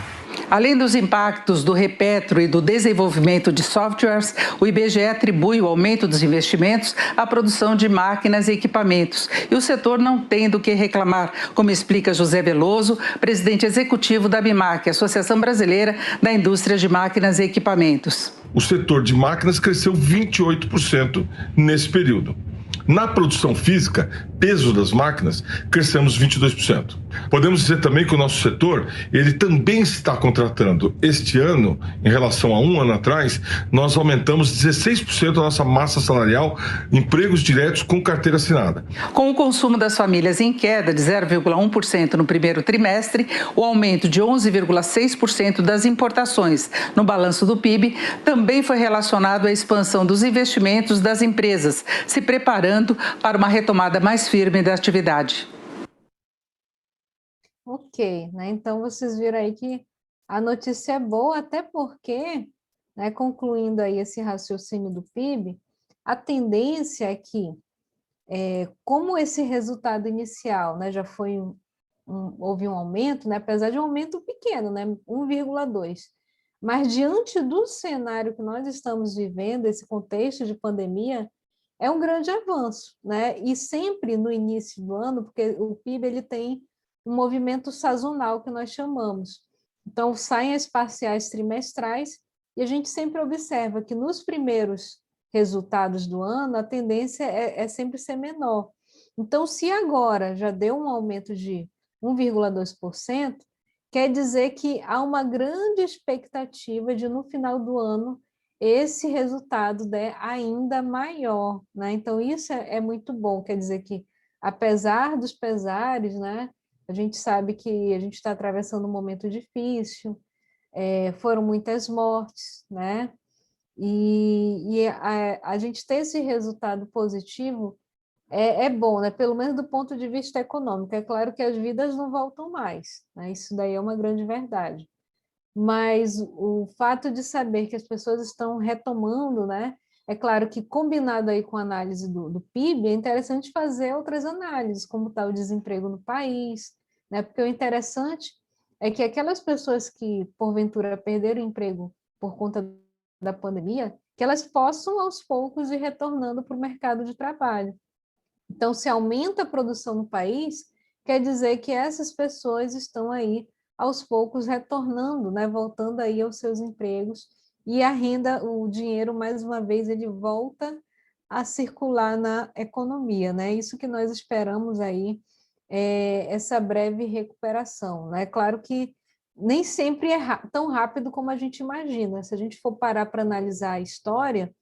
Além dos impactos do repetro e do desenvolvimento de softwares, o IBGE atribui o aumento dos investimentos à produção de máquinas e equipamentos. E o setor não tem do que reclamar, como explica José Veloso, presidente executivo da ABIMAQ, Associação Brasileira da Indústria de Máquinas e Equipamentos. O setor de máquinas cresceu 28% nesse período. Na produção física, peso das máquinas, crescemos 22%. Podemos dizer também que o nosso setor, ele também está contratando. Este ano, em relação a um ano atrás, nós aumentamos 16% da nossa massa salarial, empregos diretos com carteira assinada. Com o consumo das famílias em queda de 0,1% no primeiro trimestre, o aumento de 11,6% das importações no balanço do PIB também foi relacionado à expansão dos investimentos das empresas, se preparando para uma retomada mais firme da atividade. Ok, né? Então vocês viram aí que a notícia é boa, até porque, né, concluindo aí esse raciocínio do PIB, a tendência é que, como esse resultado inicial, né, já foi houve um aumento, né, apesar de um aumento pequeno, né, 1,2%, mas diante do cenário que nós estamos vivendo, esse contexto de pandemia, é um grande avanço, né? E sempre no início do ano, porque o PIB ele tem um movimento sazonal que nós chamamos. Então, saem as parciais trimestrais e a gente sempre observa que nos primeiros resultados do ano a tendência é sempre ser menor. Então, se agora já deu um aumento de 1,2%, quer dizer que há uma grande expectativa de, no final do ano, esse resultado der ainda maior, né? Então, isso é muito bom, quer dizer que, apesar dos pesares, né, a gente sabe que a gente está atravessando um momento difícil, foram muitas mortes, né? E a gente ter esse resultado positivo é bom, né? Pelo menos do ponto de vista econômico. É claro que as vidas não voltam mais, né? Isso daí é uma grande verdade. Mas o fato de saber que as pessoas estão retomando, né? É claro que, combinado aí com a análise do PIB, é interessante fazer outras análises, como está o desemprego no país, né? Porque o interessante é que aquelas pessoas que, porventura, perderam o emprego por conta da pandemia, que elas possam, aos poucos, ir retornando para o mercado de trabalho. Então, se aumenta a produção no país, quer dizer que essas pessoas estão aí, aos poucos, retornando, né? Voltando aí aos seus empregos, e a renda, o dinheiro, mais uma vez, ele volta a circular na economia, né? Isso que nós esperamos aí, essa breve recuperação, né? Claro que nem sempre é tão rápido como a gente imagina. Se a gente for parar para analisar a história,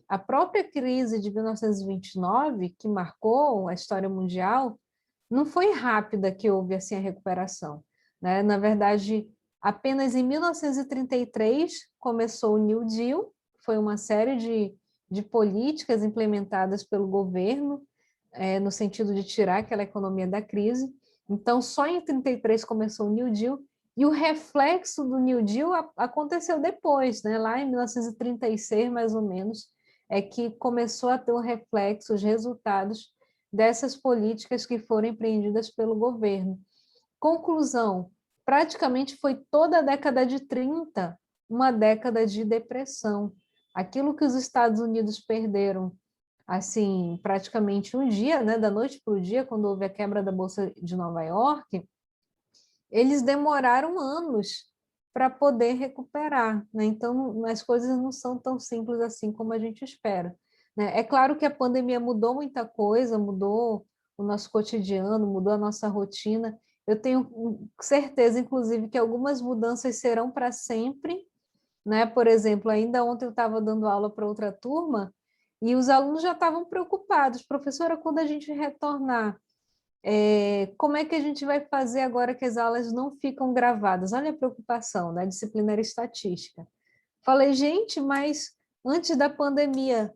a própria crise de 1929, que marcou a história mundial, não foi rápida que houve assim a recuperação, né? Na verdade, apenas em 1933 começou o New Deal, foi uma série de políticas implementadas pelo governo, no sentido de tirar aquela economia da crise. Então, só em 1933 começou o New Deal, e o reflexo do New Deal aconteceu depois, né? Lá em 1936, mais ou menos, é que começou a ter o reflexo, os resultados dessas políticas que foram empreendidas pelo governo. Conclusão, praticamente foi toda a década de 30 uma década de depressão. Aquilo que os Estados Unidos perderam, assim, praticamente um dia, né, da noite para o dia, quando houve a quebra da Bolsa de Nova York, eles demoraram anos para poder recuperar, né? Então, as coisas não são tão simples assim como a gente espera, né? É claro que a pandemia mudou muita coisa, mudou o nosso cotidiano, mudou a nossa rotina. Eu tenho certeza, inclusive, que algumas mudanças serão para sempre, né? Por exemplo, ainda ontem eu estava dando aula para outra turma e os alunos já estavam preocupados. Professora, quando a gente retornar, como é que a gente vai fazer agora que as aulas não ficam gravadas? Olha a preocupação, né? A disciplina era estatística. Falei, gente, mas antes da pandemia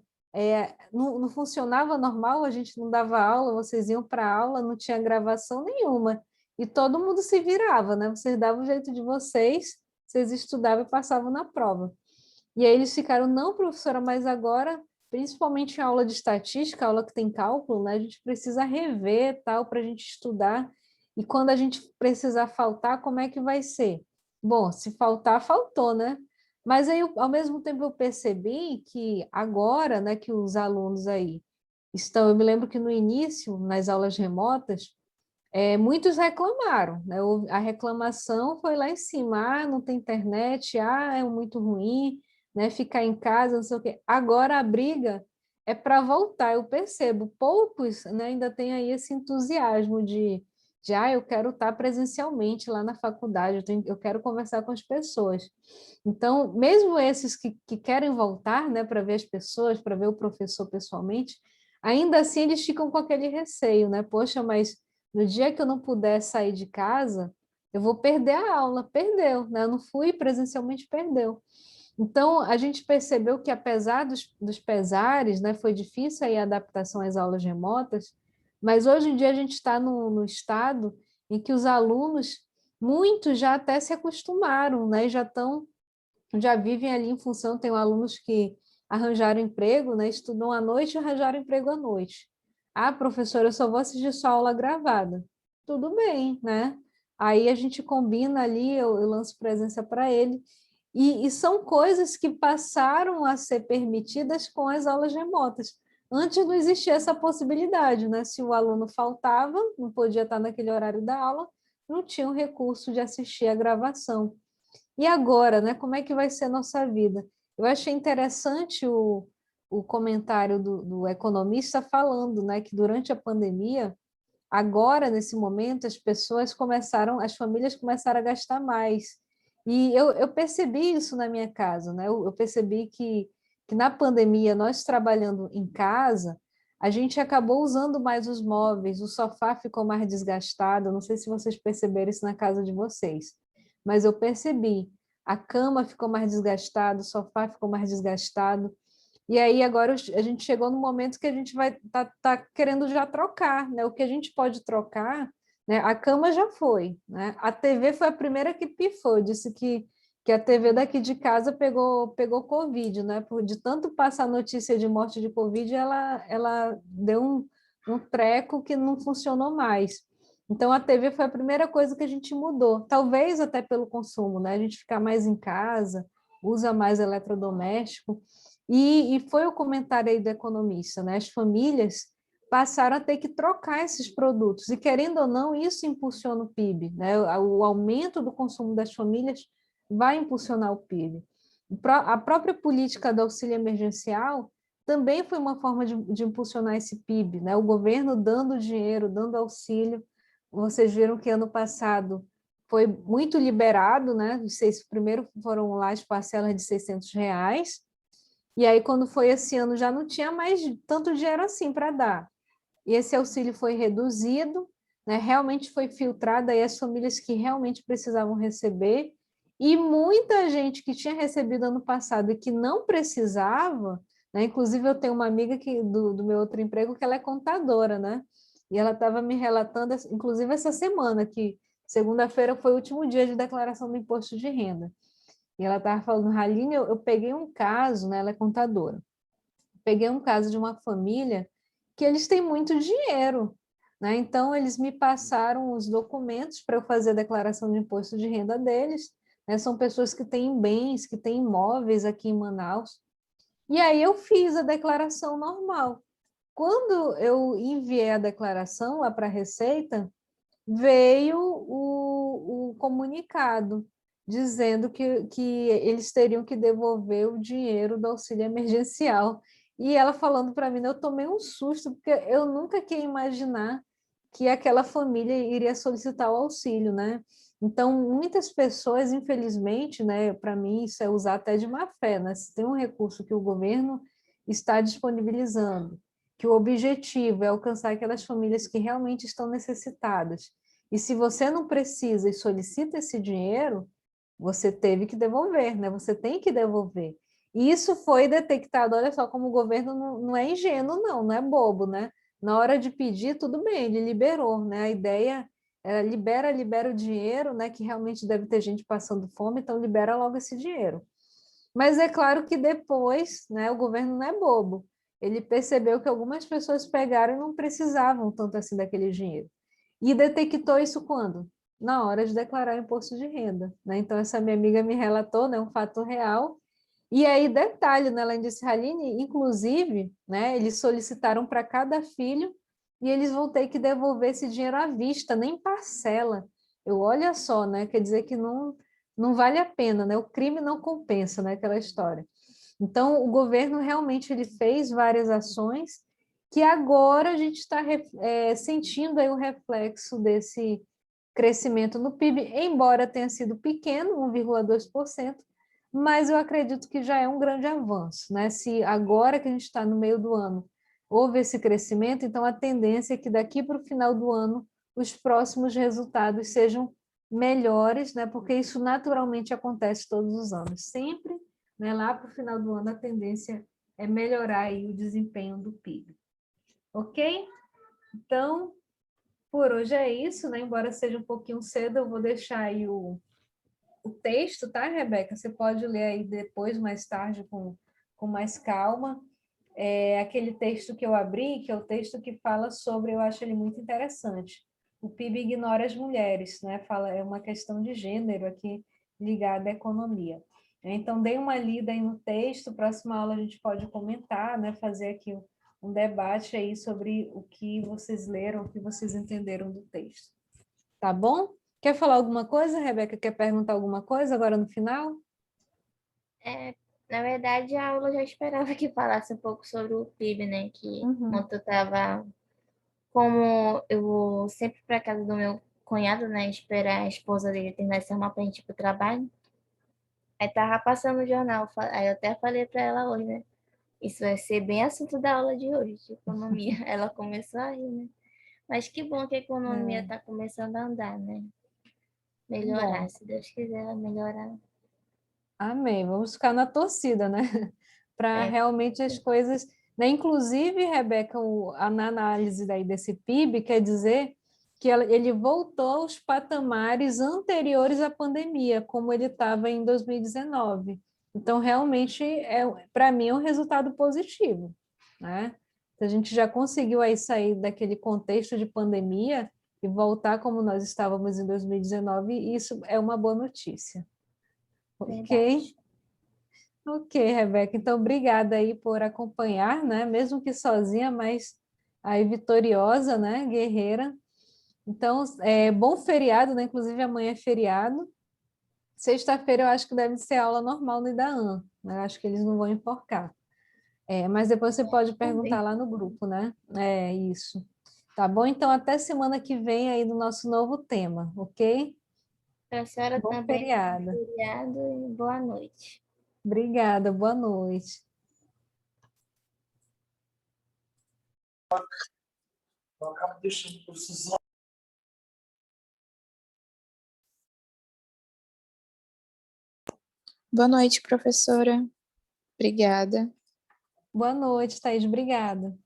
não funcionava normal, a gente não dava aula, vocês iam para a aula, não tinha gravação nenhuma. E todo mundo se virava, né? Vocês davam o jeito de vocês estudavam e passavam na prova. E aí eles ficaram, não, professora, mas agora, principalmente em aula de estatística, aula que tem cálculo, né, a gente precisa rever tal para a gente estudar. E quando a gente precisar faltar, como é que vai ser? Bom, se faltar, faltou, né? Mas aí, ao mesmo tempo, eu percebi que agora, né, que os alunos aí estão, eu me lembro que no início, nas aulas remotas, muitos reclamaram, né? A reclamação foi lá em cima, não tem internet, é muito ruim, né? Ficar em casa, não sei o quê. Agora a briga é para voltar, eu percebo. Poucos, né, ainda tem aí esse entusiasmo de eu quero estar presencialmente lá na faculdade, eu quero conversar com as pessoas. Então, mesmo esses que querem voltar, né, para ver as pessoas, para ver o professor pessoalmente, ainda assim eles ficam com aquele receio, né? Poxa, mas no dia que eu não puder sair de casa, eu vou perder a aula. Perdeu, né? Eu não fui presencialmente, perdeu. Então, a gente percebeu que, apesar dos pesares, né, foi difícil aí a adaptação às aulas remotas, mas hoje em dia a gente está no estado em que os alunos, muitos já até se acostumaram, né, e já vivem ali em função, tem alunos que arranjaram emprego, né, estudam à noite e arranjaram emprego à noite. Ah, professora, eu só vou assistir sua aula gravada. Tudo bem, né? Aí a gente combina ali, eu lanço presença para ele, e são coisas que passaram a ser permitidas com as aulas remotas. Antes não existia essa possibilidade, né? Se o aluno faltava, não podia estar naquele horário da aula, não tinha o recurso de assistir a gravação. E agora, né? Como é que vai ser a nossa vida? Eu achei interessante o comentário do economista falando, né, que durante a pandemia, agora, nesse momento, as famílias começaram a gastar mais. E eu percebi isso na minha casa, né? Eu percebi que na pandemia, nós trabalhando em casa, a gente acabou usando mais os móveis, o sofá ficou mais desgastado, não sei se vocês perceberam isso na casa de vocês, mas eu percebi, a cama ficou mais desgastada, o sofá ficou mais desgastado, e aí agora a gente chegou no momento que a gente vai tá querendo já trocar, né? O que a gente pode trocar, né? A cama já foi, né? A TV foi a primeira que pifou, disse que a TV daqui de casa pegou Covid, né? De tanto passar notícia de morte de Covid, ela deu um treco que não funcionou mais. Então a TV foi a primeira coisa que a gente mudou, talvez até pelo consumo, né? A gente ficar mais em casa, usa mais eletrodoméstico. E foi o comentário aí do economista, né? As famílias passaram a ter que trocar esses produtos, e querendo ou não, isso impulsiona o PIB, né? O aumento do consumo das famílias vai impulsionar o PIB. A própria política do auxílio emergencial também foi uma forma de impulsionar esse PIB, né? O governo dando dinheiro, dando auxílio. Vocês viram que ano passado foi muito liberado, né? Primeiro foram lá as parcelas de R$ 600, e aí, quando foi esse ano, já não tinha mais tanto dinheiro assim para dar. E esse auxílio foi reduzido, né? Realmente foi filtrado aí as famílias que realmente precisavam receber, e muita gente que tinha recebido ano passado e que não precisava, né? Inclusive, eu tenho uma amiga do meu outro emprego que ela é contadora, né? E ela estava me relatando, inclusive essa semana, que segunda-feira foi o último dia de declaração do imposto de renda. E ela estava falando, Haline, eu peguei um caso, né? Ela é contadora. Peguei um caso de uma família que eles têm muito dinheiro, né? Então, eles me passaram os documentos para eu fazer a declaração de imposto de renda deles, né? São pessoas que têm bens, que têm imóveis aqui em Manaus. E aí eu fiz a declaração normal. Quando eu enviei a declaração lá para a Receita, veio o comunicado dizendo que eles teriam que devolver o dinheiro do auxílio emergencial. E ela falando para mim, eu tomei um susto, porque eu nunca queria imaginar que aquela família iria solicitar o auxílio, né? Então, muitas pessoas, infelizmente, né, para mim isso é usar até de má fé, né? Se tem um recurso que o governo está disponibilizando, que o objetivo é alcançar aquelas famílias que realmente estão necessitadas, e se você não precisa e solicita esse dinheiro, você teve que devolver, né? Você tem que devolver. E isso foi detectado, olha só como o governo não é ingênuo, não é bobo, né? Na hora de pedir, tudo bem, ele liberou, né? A ideia era libera o dinheiro, né? Que realmente deve ter gente passando fome, então libera logo esse dinheiro. Mas é claro que depois, né, o governo não é bobo. Ele percebeu que algumas pessoas pegaram e não precisavam tanto assim daquele dinheiro. E detectou isso quando? Na hora de declarar o imposto de renda, né? Então, essa minha amiga me relatou, né, um fato real. E aí, detalhe, né, ela disse, Haline, inclusive, né, eles solicitaram para cada filho e eles vão ter que devolver esse dinheiro à vista, nem parcela. Olha só, né, quer dizer que não vale a pena, né? O crime não compensa, né, aquela história. Então, o governo realmente ele fez várias ações que agora a gente está sentindo aí o reflexo desse crescimento no PIB, embora tenha sido pequeno, 1,2%, mas eu acredito que já é um grande avanço, né? Se agora que a gente está no meio do ano houve esse crescimento, então a tendência é que daqui para o final do ano os próximos resultados sejam melhores, né? Porque isso naturalmente acontece todos os anos. Sempre, né, lá para o final do ano a tendência é melhorar aí o desempenho do PIB. Ok? Então, por hoje é isso, né? Embora seja um pouquinho cedo, eu vou deixar aí o texto, tá, Rebeca? Você pode ler aí depois, mais tarde, com mais calma. É aquele texto que eu abri, que é o texto que fala sobre, eu acho ele muito interessante. O PIB ignora as mulheres, né? É uma questão de gênero aqui ligada à economia. Então, dê uma lida aí no texto, próxima aula a gente pode comentar, né? Fazer aqui um debate aí sobre o que vocês leram, o que vocês entenderam do texto. Tá bom? Quer falar alguma coisa, Rebeca? Quer perguntar alguma coisa agora no final? Na verdade, a aula já esperava que falasse um pouco sobre o PIB, né? Que ontem eu tava, como eu vou sempre para casa do meu cunhado, né? Esperar a esposa dele terminar esse arrumar pra gente ir pro trabalho. Aí tava passando o jornal, aí eu até falei pra ela hoje, né? Isso vai ser bem assunto da aula de hoje, de economia. Ela começou a rir, né? Mas que bom que a economia tá começando a andar, né? Melhorar, Bom, se Deus quiser, vai melhorar. amém. Vamos ficar na torcida, né? Para É, realmente as coisas, né? Inclusive, Rebeca, na análise daí desse PIB, quer dizer que ele voltou aos patamares anteriores à pandemia, como ele estava em 2019. Então, realmente, para mim, é um resultado positivo, né? A gente já conseguiu aí sair daquele contexto de pandemia e voltar como nós estávamos em 2019, e isso é uma boa notícia. Ok? verdade. Ok, Rebeca. Então, obrigada aí por acompanhar, né? Mesmo que sozinha, mas aí vitoriosa, né? Guerreira. Então, bom feriado, né? Inclusive, amanhã é feriado. Sexta-feira eu acho que deve ser aula normal no IDAAN, né? Eu acho que eles não vão enforcar. Mas depois você pode perguntar Também. lá no grupo, né? É isso. Tá bom? Então, até semana que vem aí no nosso novo tema, ok? Para a senhora Bom também, bom feriado. feriado e boa noite. Obrigada, boa noite. Boa noite, professora. Obrigada. Boa noite, Thaís. Obrigada.